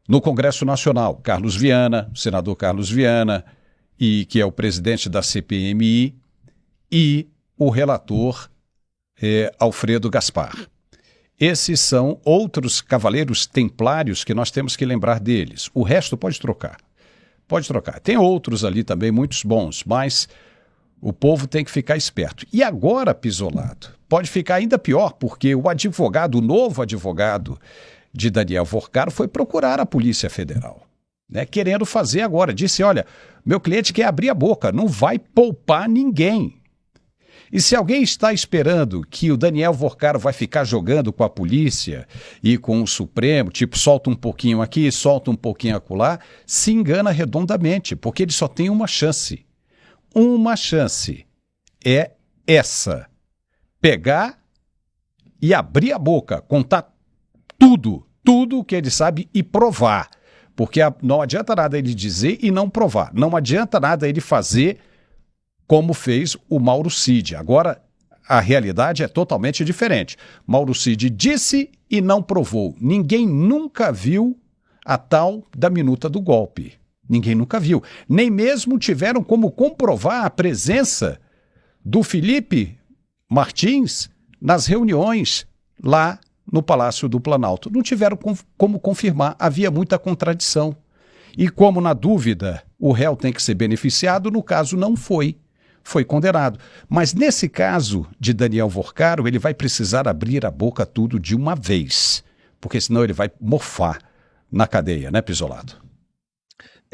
Speaker 1: no Congresso Nacional, Carlos Viana, o senador Carlos Viana, e que é o presidente da CPMI, e o relator Alfredo Gaspar. Esses são outros cavaleiros templários que nós temos que lembrar deles. O resto pode trocar. Pode trocar. Tem outros ali também, muitos bons, mas o povo tem que ficar esperto. E agora, Pisolado, pode ficar ainda pior, porque o novo advogado de Daniel Vorcaro foi procurar a Polícia Federal, né, querendo fazer agora. Disse, olha, meu cliente quer abrir a boca, não vai poupar ninguém. E se alguém está esperando que o Daniel Vorcaro vai ficar jogando com a polícia e com o Supremo, tipo, solta um pouquinho aqui, solta um pouquinho acolá, se engana redondamente, porque ele só tem uma chance. Uma chance é essa: pegar e abrir a boca, contar tudo o que ele sabe e provar. Porque não adianta nada ele dizer e não provar. Não adianta nada ele fazer como fez o Mauro Cid. Agora, a realidade é totalmente diferente. Mauro Cid disse e não provou. Ninguém nunca viu a tal da minuta do golpe. Ninguém nunca viu. Nem mesmo tiveram como comprovar a presença do Felipe Martins nas reuniões lá no Palácio do Planalto. Não tiveram como confirmar, havia muita contradição. E como, na dúvida, o réu tem que ser beneficiado, no caso não foi condenado. Mas nesse caso de Daniel Vorcaro, ele vai precisar abrir a boca tudo de uma vez, porque senão ele vai morfar na cadeia, né, Pisolado?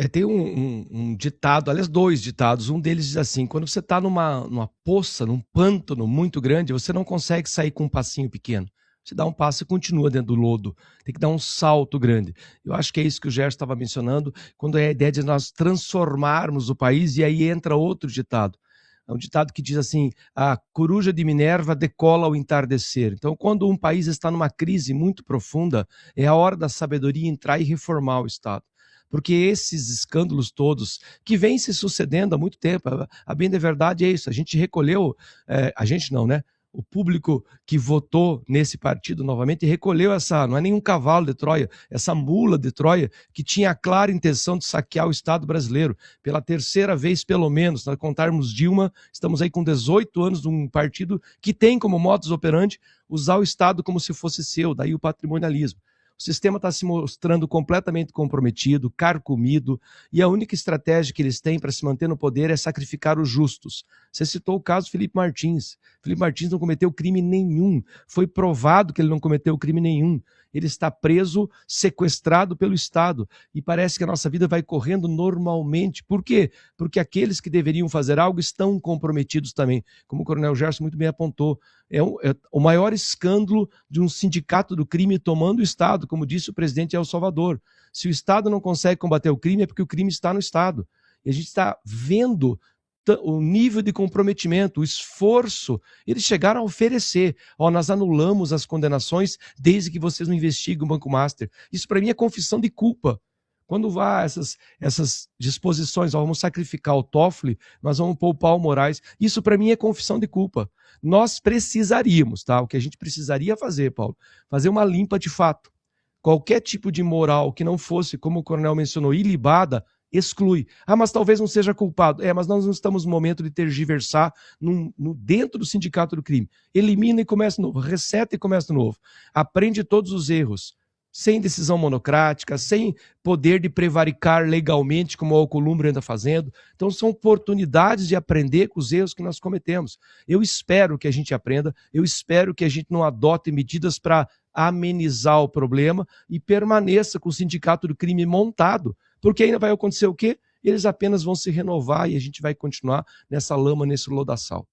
Speaker 3: Tem um ditado, aliás, 2 ditados. Um deles diz assim: quando você está numa poça, num pântano muito grande, você não consegue sair com um passinho pequeno. Você dá um passo e continua dentro do lodo. Tem que dar um salto grande. Eu acho que é isso que o Gerson estava mencionando, quando é a ideia de nós transformarmos o país, e aí entra outro ditado. É um ditado que diz assim: a coruja de Minerva decola ao entardecer. Então, quando um país está numa crise muito profunda, é a hora da sabedoria entrar e reformar o Estado. Porque esses escândalos todos que vêm se sucedendo há muito tempo, a bem da verdade é isso, a gente recolheu, a gente não, né? O público que votou nesse partido novamente recolheu não é nenhum cavalo de Troia, essa mula de Troia que tinha a clara intenção de saquear o Estado brasileiro. Pela terceira vez, pelo menos, nós contarmos Dilma, estamos aí com 18 anos de um partido que tem como modus operandi usar o Estado como se fosse seu, daí o patrimonialismo. O sistema está se mostrando completamente comprometido, carcomido, e a única estratégia que eles têm para se manter no poder é sacrificar os justos. Você citou o caso Felipe Martins. Felipe Martins não cometeu crime nenhum. Foi provado que ele não cometeu crime nenhum. Ele está preso, sequestrado pelo Estado. E parece que a nossa vida vai correndo normalmente. Por quê? Porque aqueles que deveriam fazer algo estão comprometidos também. Como o Coronel Gerson muito bem apontou. É o maior escândalo de um sindicato do crime tomando o Estado, como disse o presidente El Salvador. Se o Estado não consegue combater o crime, é porque o crime está no Estado. E a gente está vendo o nível de comprometimento, o esforço. Eles chegaram a oferecer: nós anulamos as condenações desde que vocês não investiguem o Banco Master. Isso para mim é confissão de culpa. Quando vá essas disposições, vamos sacrificar o Toffoli, nós vamos poupar o Moraes, isso para mim é confissão de culpa. Nós precisaríamos, tá? O que a gente precisaria fazer, Paulo, fazer uma limpa de fato. Qualquer tipo de moral que não fosse, como o coronel mencionou, ilibada, exclui. Mas talvez não seja culpado. Mas nós não estamos no momento de tergiversar dentro do sindicato do crime. Elimina e começa de novo, reseta e começa de novo. Aprende todos os erros, sem decisão monocrática, sem poder de prevaricar legalmente, como o Alcolumbre anda fazendo. Então são oportunidades de aprender com os erros que nós cometemos. Eu espero que a gente aprenda, eu espero que a gente não adote medidas para amenizar o problema e permaneça com o sindicato do crime montado, porque ainda vai acontecer o quê? Eles apenas vão se renovar e a gente vai continuar nessa lama, nesse lodaçal.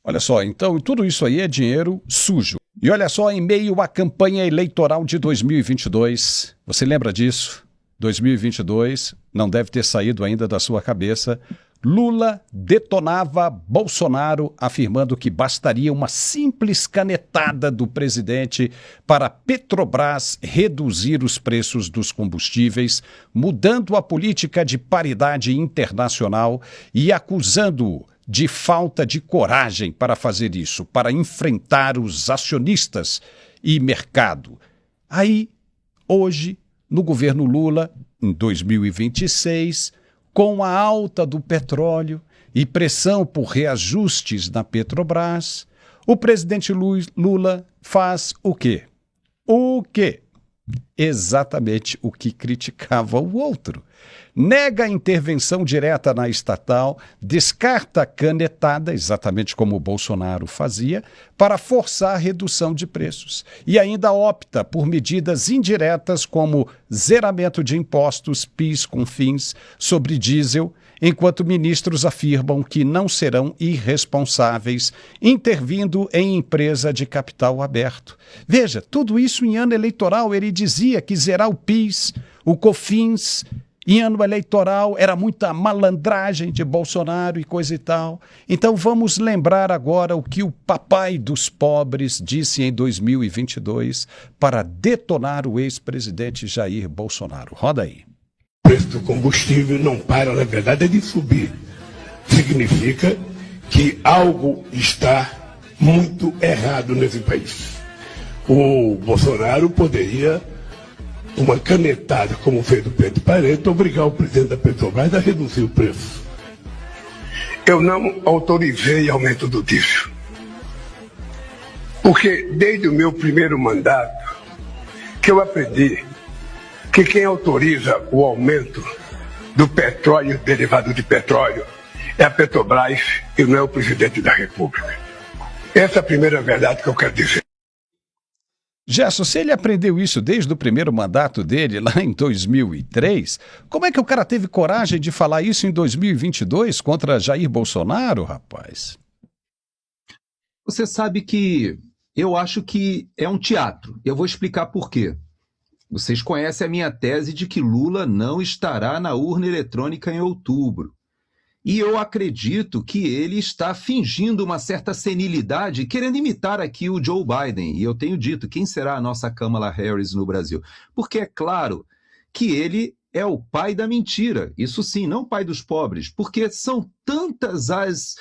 Speaker 1: Olha só, então tudo isso aí é dinheiro sujo. E olha só, em meio à campanha eleitoral de 2022, você lembra disso? 2022 não deve ter saído ainda da sua cabeça. Lula detonava Bolsonaro, afirmando que bastaria uma simples canetada do presidente para a Petrobras reduzir os preços dos combustíveis, mudando a política de paridade internacional e acusando-o de falta de coragem para fazer isso, para enfrentar os acionistas e mercado. Aí, hoje, no governo Lula, em 2026, com a alta do petróleo e pressão por reajustes na Petrobras, o presidente Lula faz o quê? O quê? Exatamente o que criticava o outro. Nega a intervenção direta na estatal, descarta a canetada, exatamente como o Bolsonaro fazia, para forçar a redução de preços. E ainda opta por medidas indiretas como zeramento de impostos, PIS, COFINS, sobre diesel, enquanto ministros afirmam que não serão irresponsáveis, intervindo em empresa de capital aberto. Veja, tudo isso em ano eleitoral. Ele dizia que zerar o PIS, o COFINS, em ano eleitoral era muita malandragem de Bolsonaro e coisa e tal. Então vamos lembrar agora o que o papai dos pobres disse em 2022 para detonar o ex-presidente Jair Bolsonaro. Roda aí.
Speaker 4: O preço do combustível não para, na verdade, é de subir. Significa que algo está muito errado nesse país. O Bolsonaro poderia, uma canetada, como fez o Pedro Pareto, obrigar o presidente da Petrobras a reduzir o preço. Eu não autorizei aumento do diesel. Porque desde o meu primeiro mandato, que eu aprendi que quem autoriza o aumento do petróleo, derivado de petróleo, é a Petrobras e não é o presidente da República. Essa é a primeira verdade que eu quero dizer.
Speaker 1: Gerson, se ele aprendeu isso desde o primeiro mandato dele, lá em 2003, como é que o cara teve coragem de falar isso em 2022 contra Jair Bolsonaro, rapaz?
Speaker 2: Você sabe que eu acho que é um teatro. Eu vou explicar por quê. Vocês conhecem a minha tese de que Lula não estará na urna eletrônica em outubro. E eu acredito que ele está fingindo uma certa senilidade, querendo imitar aqui o Joe Biden. E eu tenho dito, quem será a nossa Kamala Harris no Brasil? Porque é claro que ele é o pai da mentira. Isso sim, não o pai dos pobres. Porque são tantas as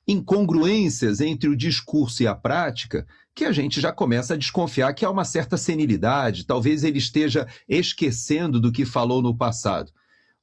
Speaker 2: incongruências entre o discurso e a prática que a gente já começa a desconfiar que há uma certa senilidade. Talvez ele esteja esquecendo do que falou no passado.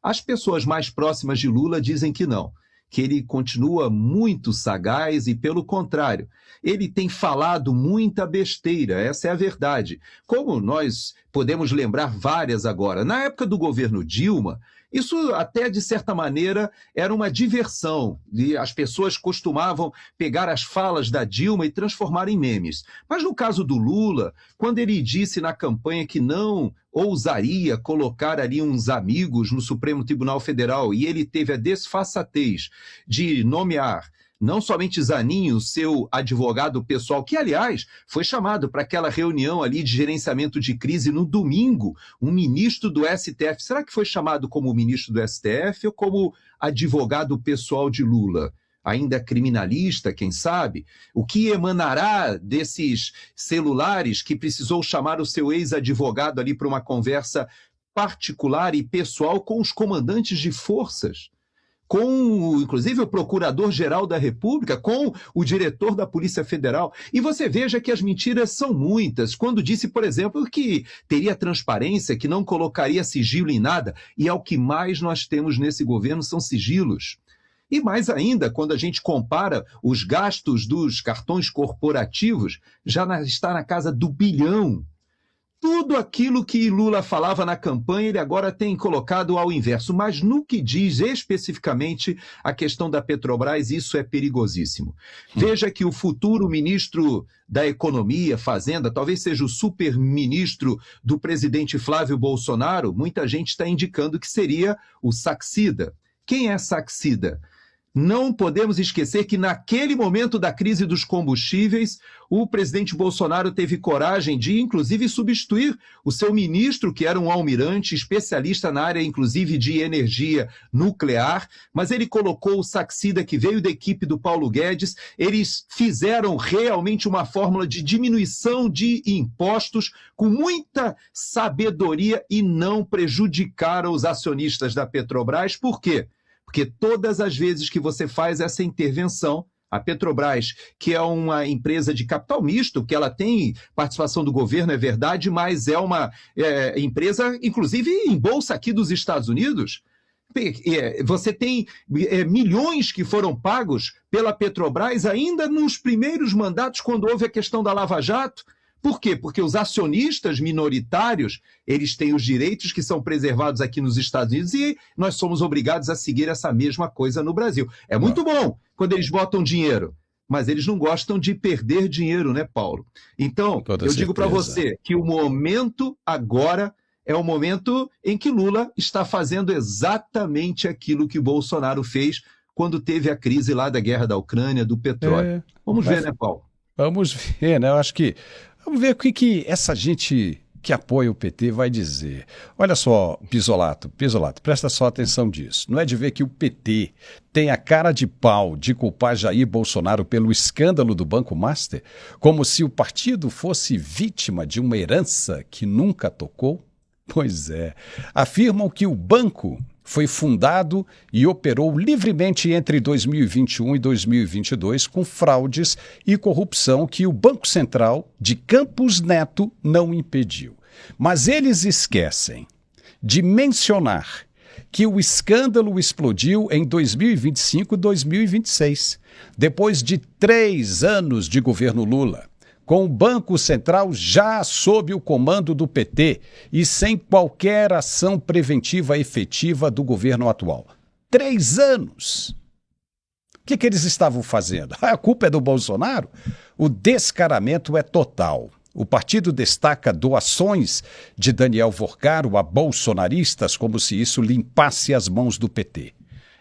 Speaker 2: As pessoas mais próximas de Lula dizem que não, que ele continua muito sagaz e, pelo contrário, ele tem falado muita besteira, essa é a verdade. Como nós podemos lembrar várias agora. Na época do governo Dilma, isso até, de certa maneira, era uma diversão. E as pessoas costumavam pegar as falas da Dilma e transformar em memes. Mas no caso do Lula, quando ele disse na campanha que não ousaria colocar ali uns amigos no Supremo Tribunal Federal, e ele teve a desfaçatez de nomear não somente Zanin, seu advogado pessoal, que, aliás, foi chamado para aquela reunião ali de gerenciamento de crise no domingo, um ministro do STF. Será que foi chamado como ministro do STF ou como advogado pessoal de Lula? Ainda criminalista, quem sabe? O que emanará desses celulares que precisou chamar o seu ex-advogado ali para uma conversa particular e pessoal com os comandantes de forças? Com, inclusive, o Procurador-Geral da República, com o diretor da Polícia Federal. E você veja que as mentiras são muitas. Quando disse, por exemplo, que teria transparência, que não colocaria sigilo em nada, e é o que mais nós temos nesse governo, são sigilos. E mais ainda, quando a gente compara os gastos dos cartões corporativos, já está na casa do bilhão. Tudo aquilo que Lula falava na campanha, ele agora tem colocado ao inverso. Mas no que diz especificamente a questão da Petrobras, isso é perigosíssimo. Veja que o futuro ministro da Economia, Fazenda, talvez seja o super-ministro do presidente Flávio Bolsonaro, muita gente está indicando que seria o Saxida. Quem é Saxida? Não podemos esquecer que naquele momento da crise dos combustíveis, o presidente Bolsonaro teve coragem de, inclusive, substituir o seu ministro, que era um almirante, especialista na área, inclusive, de energia nuclear, mas ele colocou o Saxida, que veio da equipe do Paulo Guedes. Eles fizeram realmente uma fórmula de diminuição de impostos com muita sabedoria e não prejudicaram os acionistas da Petrobras. Por quê? Porque todas as vezes que você faz essa intervenção, a Petrobras, que é uma empresa de capital misto, que ela tem participação do governo, é verdade, mas é uma empresa, inclusive, em bolsa aqui dos Estados Unidos. Você tem milhões que foram pagos pela Petrobras ainda nos primeiros mandatos, quando houve a questão da Lava Jato. Por quê? Porque os acionistas minoritários, eles têm os direitos que são preservados aqui nos Estados Unidos e nós somos obrigados a seguir essa mesma coisa no Brasil. É muito bom quando eles botam dinheiro, mas eles não gostam de perder dinheiro, né, Paulo? Então, eu digo para você que o momento agora é o momento em que Lula está fazendo exatamente aquilo que Bolsonaro fez quando teve a crise lá da guerra da Ucrânia, do petróleo. Vamos ver, né, Paulo?
Speaker 1: Vamos ver, né? Eu acho que vamos ver o que essa gente que apoia o PT vai dizer. Olha só, Pisolato, presta só atenção disso. Não é de ver que o PT tem a cara de pau de culpar Jair Bolsonaro pelo escândalo do Banco Master, como se o partido fosse vítima de uma herança que nunca tocou? Pois é. Afirmam que o banco foi fundado e operou livremente entre 2021 e 2022 com fraudes e corrupção que o Banco Central de Campos Neto não impediu. Mas eles esquecem de mencionar que o escândalo explodiu em 2025 e 2026, depois de 3 anos de governo Lula, com o Banco Central já sob o comando do PT e sem qualquer ação preventiva efetiva do governo atual. 3 anos! O que eles estavam fazendo? A culpa é do Bolsonaro? O descaramento é total. O partido destaca doações de Daniel Vorcaro a bolsonaristas como se isso limpasse as mãos do PT.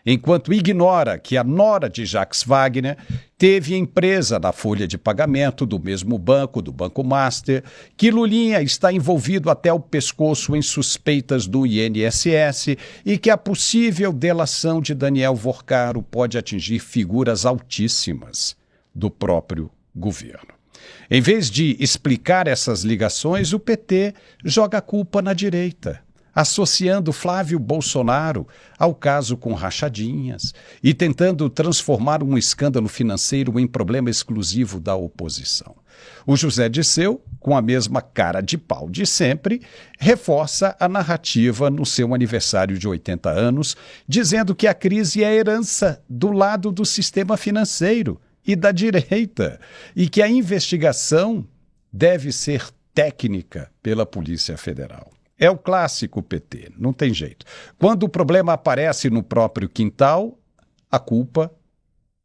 Speaker 1: Enquanto ignora que a nora de Jacques Wagner teve empresa na folha de pagamento do mesmo banco, do Banco Master, que Lulinha está envolvido até o pescoço em suspeitas do INSS e que a possível delação de Daniel Vorcaro pode atingir figuras altíssimas do próprio governo. Em vez de explicar essas ligações, o PT joga a culpa na direita, associando Flávio Bolsonaro ao caso com rachadinhas e tentando transformar um escândalo financeiro em problema exclusivo da oposição. O José Dirceu, com a mesma cara de pau de sempre, reforça a narrativa no seu aniversário de 80 anos, dizendo que a crise é herança do lado do sistema financeiro e da direita, e que a investigação deve ser técnica pela Polícia Federal. É o clássico PT, não tem jeito. Quando o problema aparece no próprio quintal, a culpa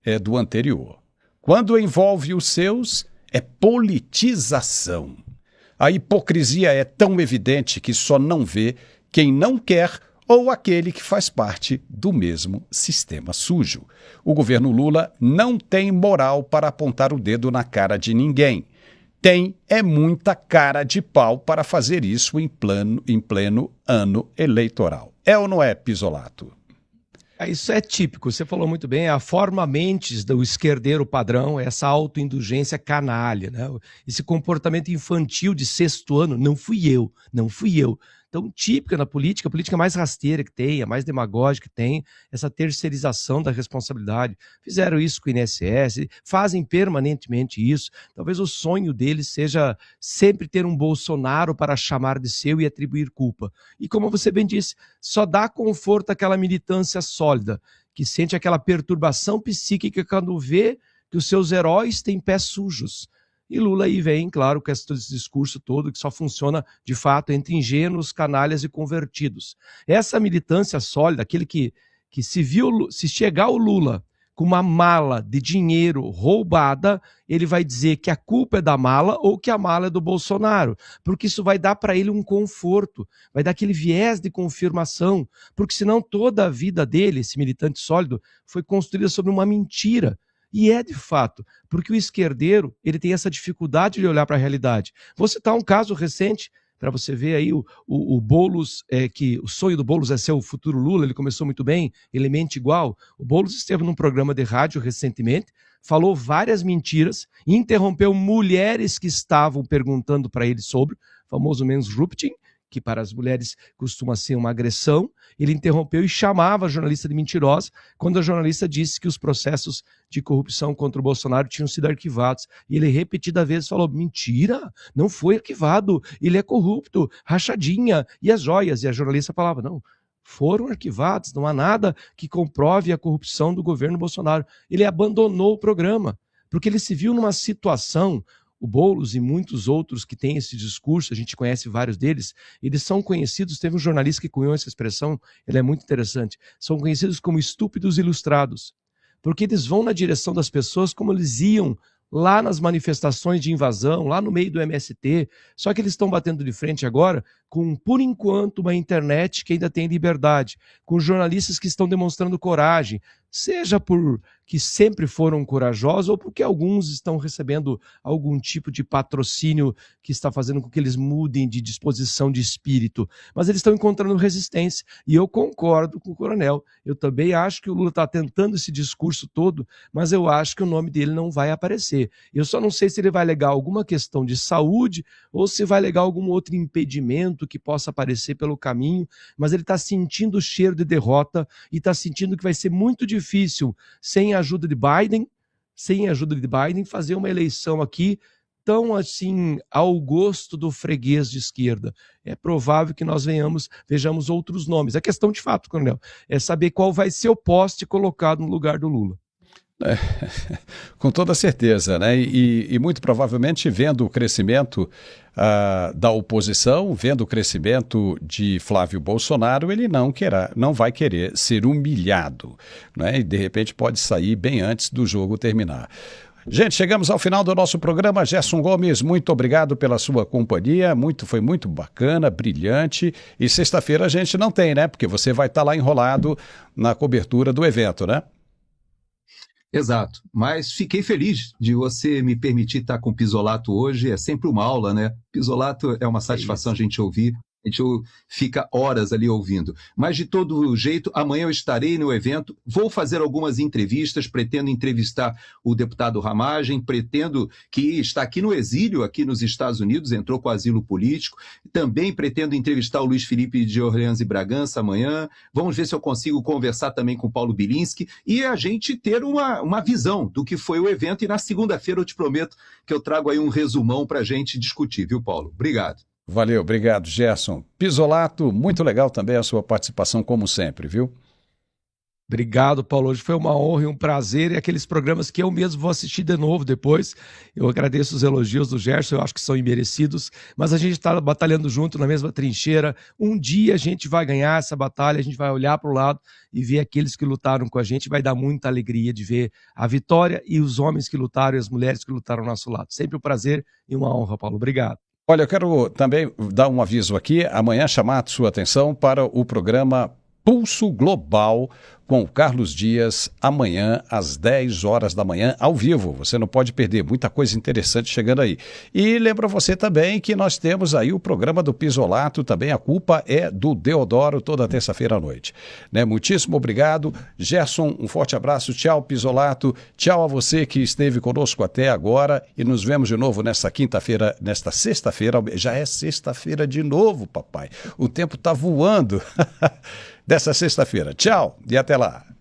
Speaker 1: é do anterior. Quando envolve os seus, é politização. A hipocrisia é tão evidente que só não vê quem não quer ou aquele que faz parte do mesmo sistema sujo. O governo Lula não tem moral para apontar o dedo na cara de ninguém. Tem muita cara de pau para fazer isso em pleno ano eleitoral. É ou não é, Pisolato?
Speaker 3: Isso é típico, você falou muito bem, a forma mentes do esquerdeiro padrão, essa autoindulgência canalha, né? Esse comportamento infantil de sexto ano, não fui eu. Então, típica na política, a política mais rasteira que tem, a mais demagógica que tem, essa terceirização da responsabilidade. Fizeram isso com o INSS, fazem permanentemente isso. Talvez o sonho deles seja sempre ter um Bolsonaro para chamar de seu e atribuir culpa. E como você bem disse, só dá conforto àquela militância sólida, que sente aquela perturbação psíquica quando vê que os seus heróis têm pés sujos. E Lula aí vem, claro, com esse discurso todo que só funciona, de fato, entre ingênuos, canalhas e convertidos. Essa militância sólida, aquele que se chegar o Lula com uma mala de dinheiro roubada, ele vai dizer que a culpa é da mala ou que a mala é do Bolsonaro, porque isso vai dar para ele um conforto, vai dar aquele viés de confirmação, porque senão toda a vida dele, esse militante sólido, foi construída sobre uma mentira. E é de fato, porque o esquerdeiro ele tem essa dificuldade de olhar para a realidade. Vou citar um caso recente, para você ver aí o Boulos, que o sonho do Boulos é ser o futuro Lula, ele começou muito bem, ele mente igual. O Boulos esteve num programa de rádio recentemente, falou várias mentiras, interrompeu mulheres que estavam perguntando para ele sobre, o famoso mansrupting, que para as mulheres costuma ser uma agressão. Ele interrompeu e chamava a jornalista de mentirosa, quando a jornalista disse que os processos de corrupção contra o Bolsonaro tinham sido arquivados. E ele repetidas vezes falou, mentira, não foi arquivado, ele é corrupto, rachadinha, e as joias. E a jornalista falava, não, foram arquivados, não há nada que comprove a corrupção do governo Bolsonaro. Ele abandonou o programa, porque ele se viu numa situação. O Boulos e muitos outros que têm esse discurso, a gente conhece vários deles, eles são conhecidos, teve um jornalista que cunhou essa expressão, ela é muito interessante, são conhecidos como estúpidos ilustrados, porque eles vão na direção das pessoas como eles iam lá nas manifestações de invasão, lá no meio do MST, só que eles estão batendo de frente agora com, por enquanto, uma internet que ainda tem liberdade, com jornalistas que estão demonstrando coragem, seja por que sempre foram corajosos ou porque alguns estão recebendo algum tipo de patrocínio que está fazendo com que eles mudem de disposição de espírito. Mas eles estão encontrando resistência. E eu concordo com o coronel. Eu também acho que o Lula está tentando esse discurso todo, mas eu acho que o nome dele não vai aparecer. Eu só não sei se ele vai alegar alguma questão de saúde ou se vai alegar algum outro impedimento que possa aparecer pelo caminho, mas ele está sentindo o cheiro de derrota e está sentindo que vai ser muito difícil, sem a ajuda de Biden, fazer uma eleição aqui tão assim ao gosto do freguês de esquerda. É provável que nós vejamos outros nomes. A questão de fato, coronel, é saber qual vai ser o poste colocado no lugar do Lula.
Speaker 1: Com toda certeza, né? E muito provavelmente vendo o crescimento da oposição, vendo o crescimento de Flávio Bolsonaro, ele não vai querer ser humilhado, né? E de repente pode sair bem antes do jogo terminar. Gente, chegamos ao final do nosso programa. Gerson Gomes, muito obrigado pela sua companhia. Foi muito bacana, brilhante. E sexta-feira a gente não tem, né? Porque você vai estar lá enrolado na cobertura do evento, né?
Speaker 2: Exato, mas fiquei feliz de você me permitir estar com o Pizzolato hoje, é sempre uma aula, né? Pizzolato é uma satisfação a gente ouvir, a gente fica horas ali ouvindo. Mas de todo jeito, amanhã eu estarei no evento, vou fazer algumas entrevistas, pretendo entrevistar o deputado Ramagem, pretendo que está aqui no exílio, aqui nos Estados Unidos, entrou com asilo político, também pretendo entrevistar o Luiz Felipe de Orleans e Bragança amanhã, vamos ver se eu consigo conversar também com o Paulo Bilinski e a gente ter uma visão do que foi o evento e na segunda-feira eu te prometo que eu trago aí um resumão para a gente discutir, viu, Paulo? Obrigado.
Speaker 1: Valeu, obrigado, Gerson. Pizzolato, muito legal também a sua participação, como sempre, viu?
Speaker 3: Obrigado, Paulo. Hoje foi uma honra e um prazer. E aqueles programas que eu mesmo vou assistir de novo depois. Eu agradeço os elogios do Gerson, eu acho que são imerecidos. Mas a gente está batalhando junto na mesma trincheira. Um dia a gente vai ganhar essa batalha, a gente vai olhar para o lado e ver aqueles que lutaram com a gente. Vai dar muita alegria de ver a vitória e os homens que lutaram e as mulheres que lutaram ao nosso lado. Sempre um prazer e uma honra, Paulo. Obrigado.
Speaker 1: Olha, eu quero também dar um aviso aqui, amanhã chamar a sua atenção para o programa Pulso Global com o Carlos Dias, amanhã às 10 horas da manhã, ao vivo. Você não pode perder, muita coisa interessante chegando aí. E lembro você também que nós temos aí o programa do Pizzolato, também a culpa é do Deodoro, toda terça-feira à noite. Né? Muitíssimo obrigado. Gerson, um forte abraço, tchau Pizzolato, tchau a você que esteve conosco até agora e nos vemos de novo nesta quinta-feira, nesta sexta-feira, já é sexta-feira de novo, papai. O tempo está voando. Dessa sexta-feira. Tchau e até lá.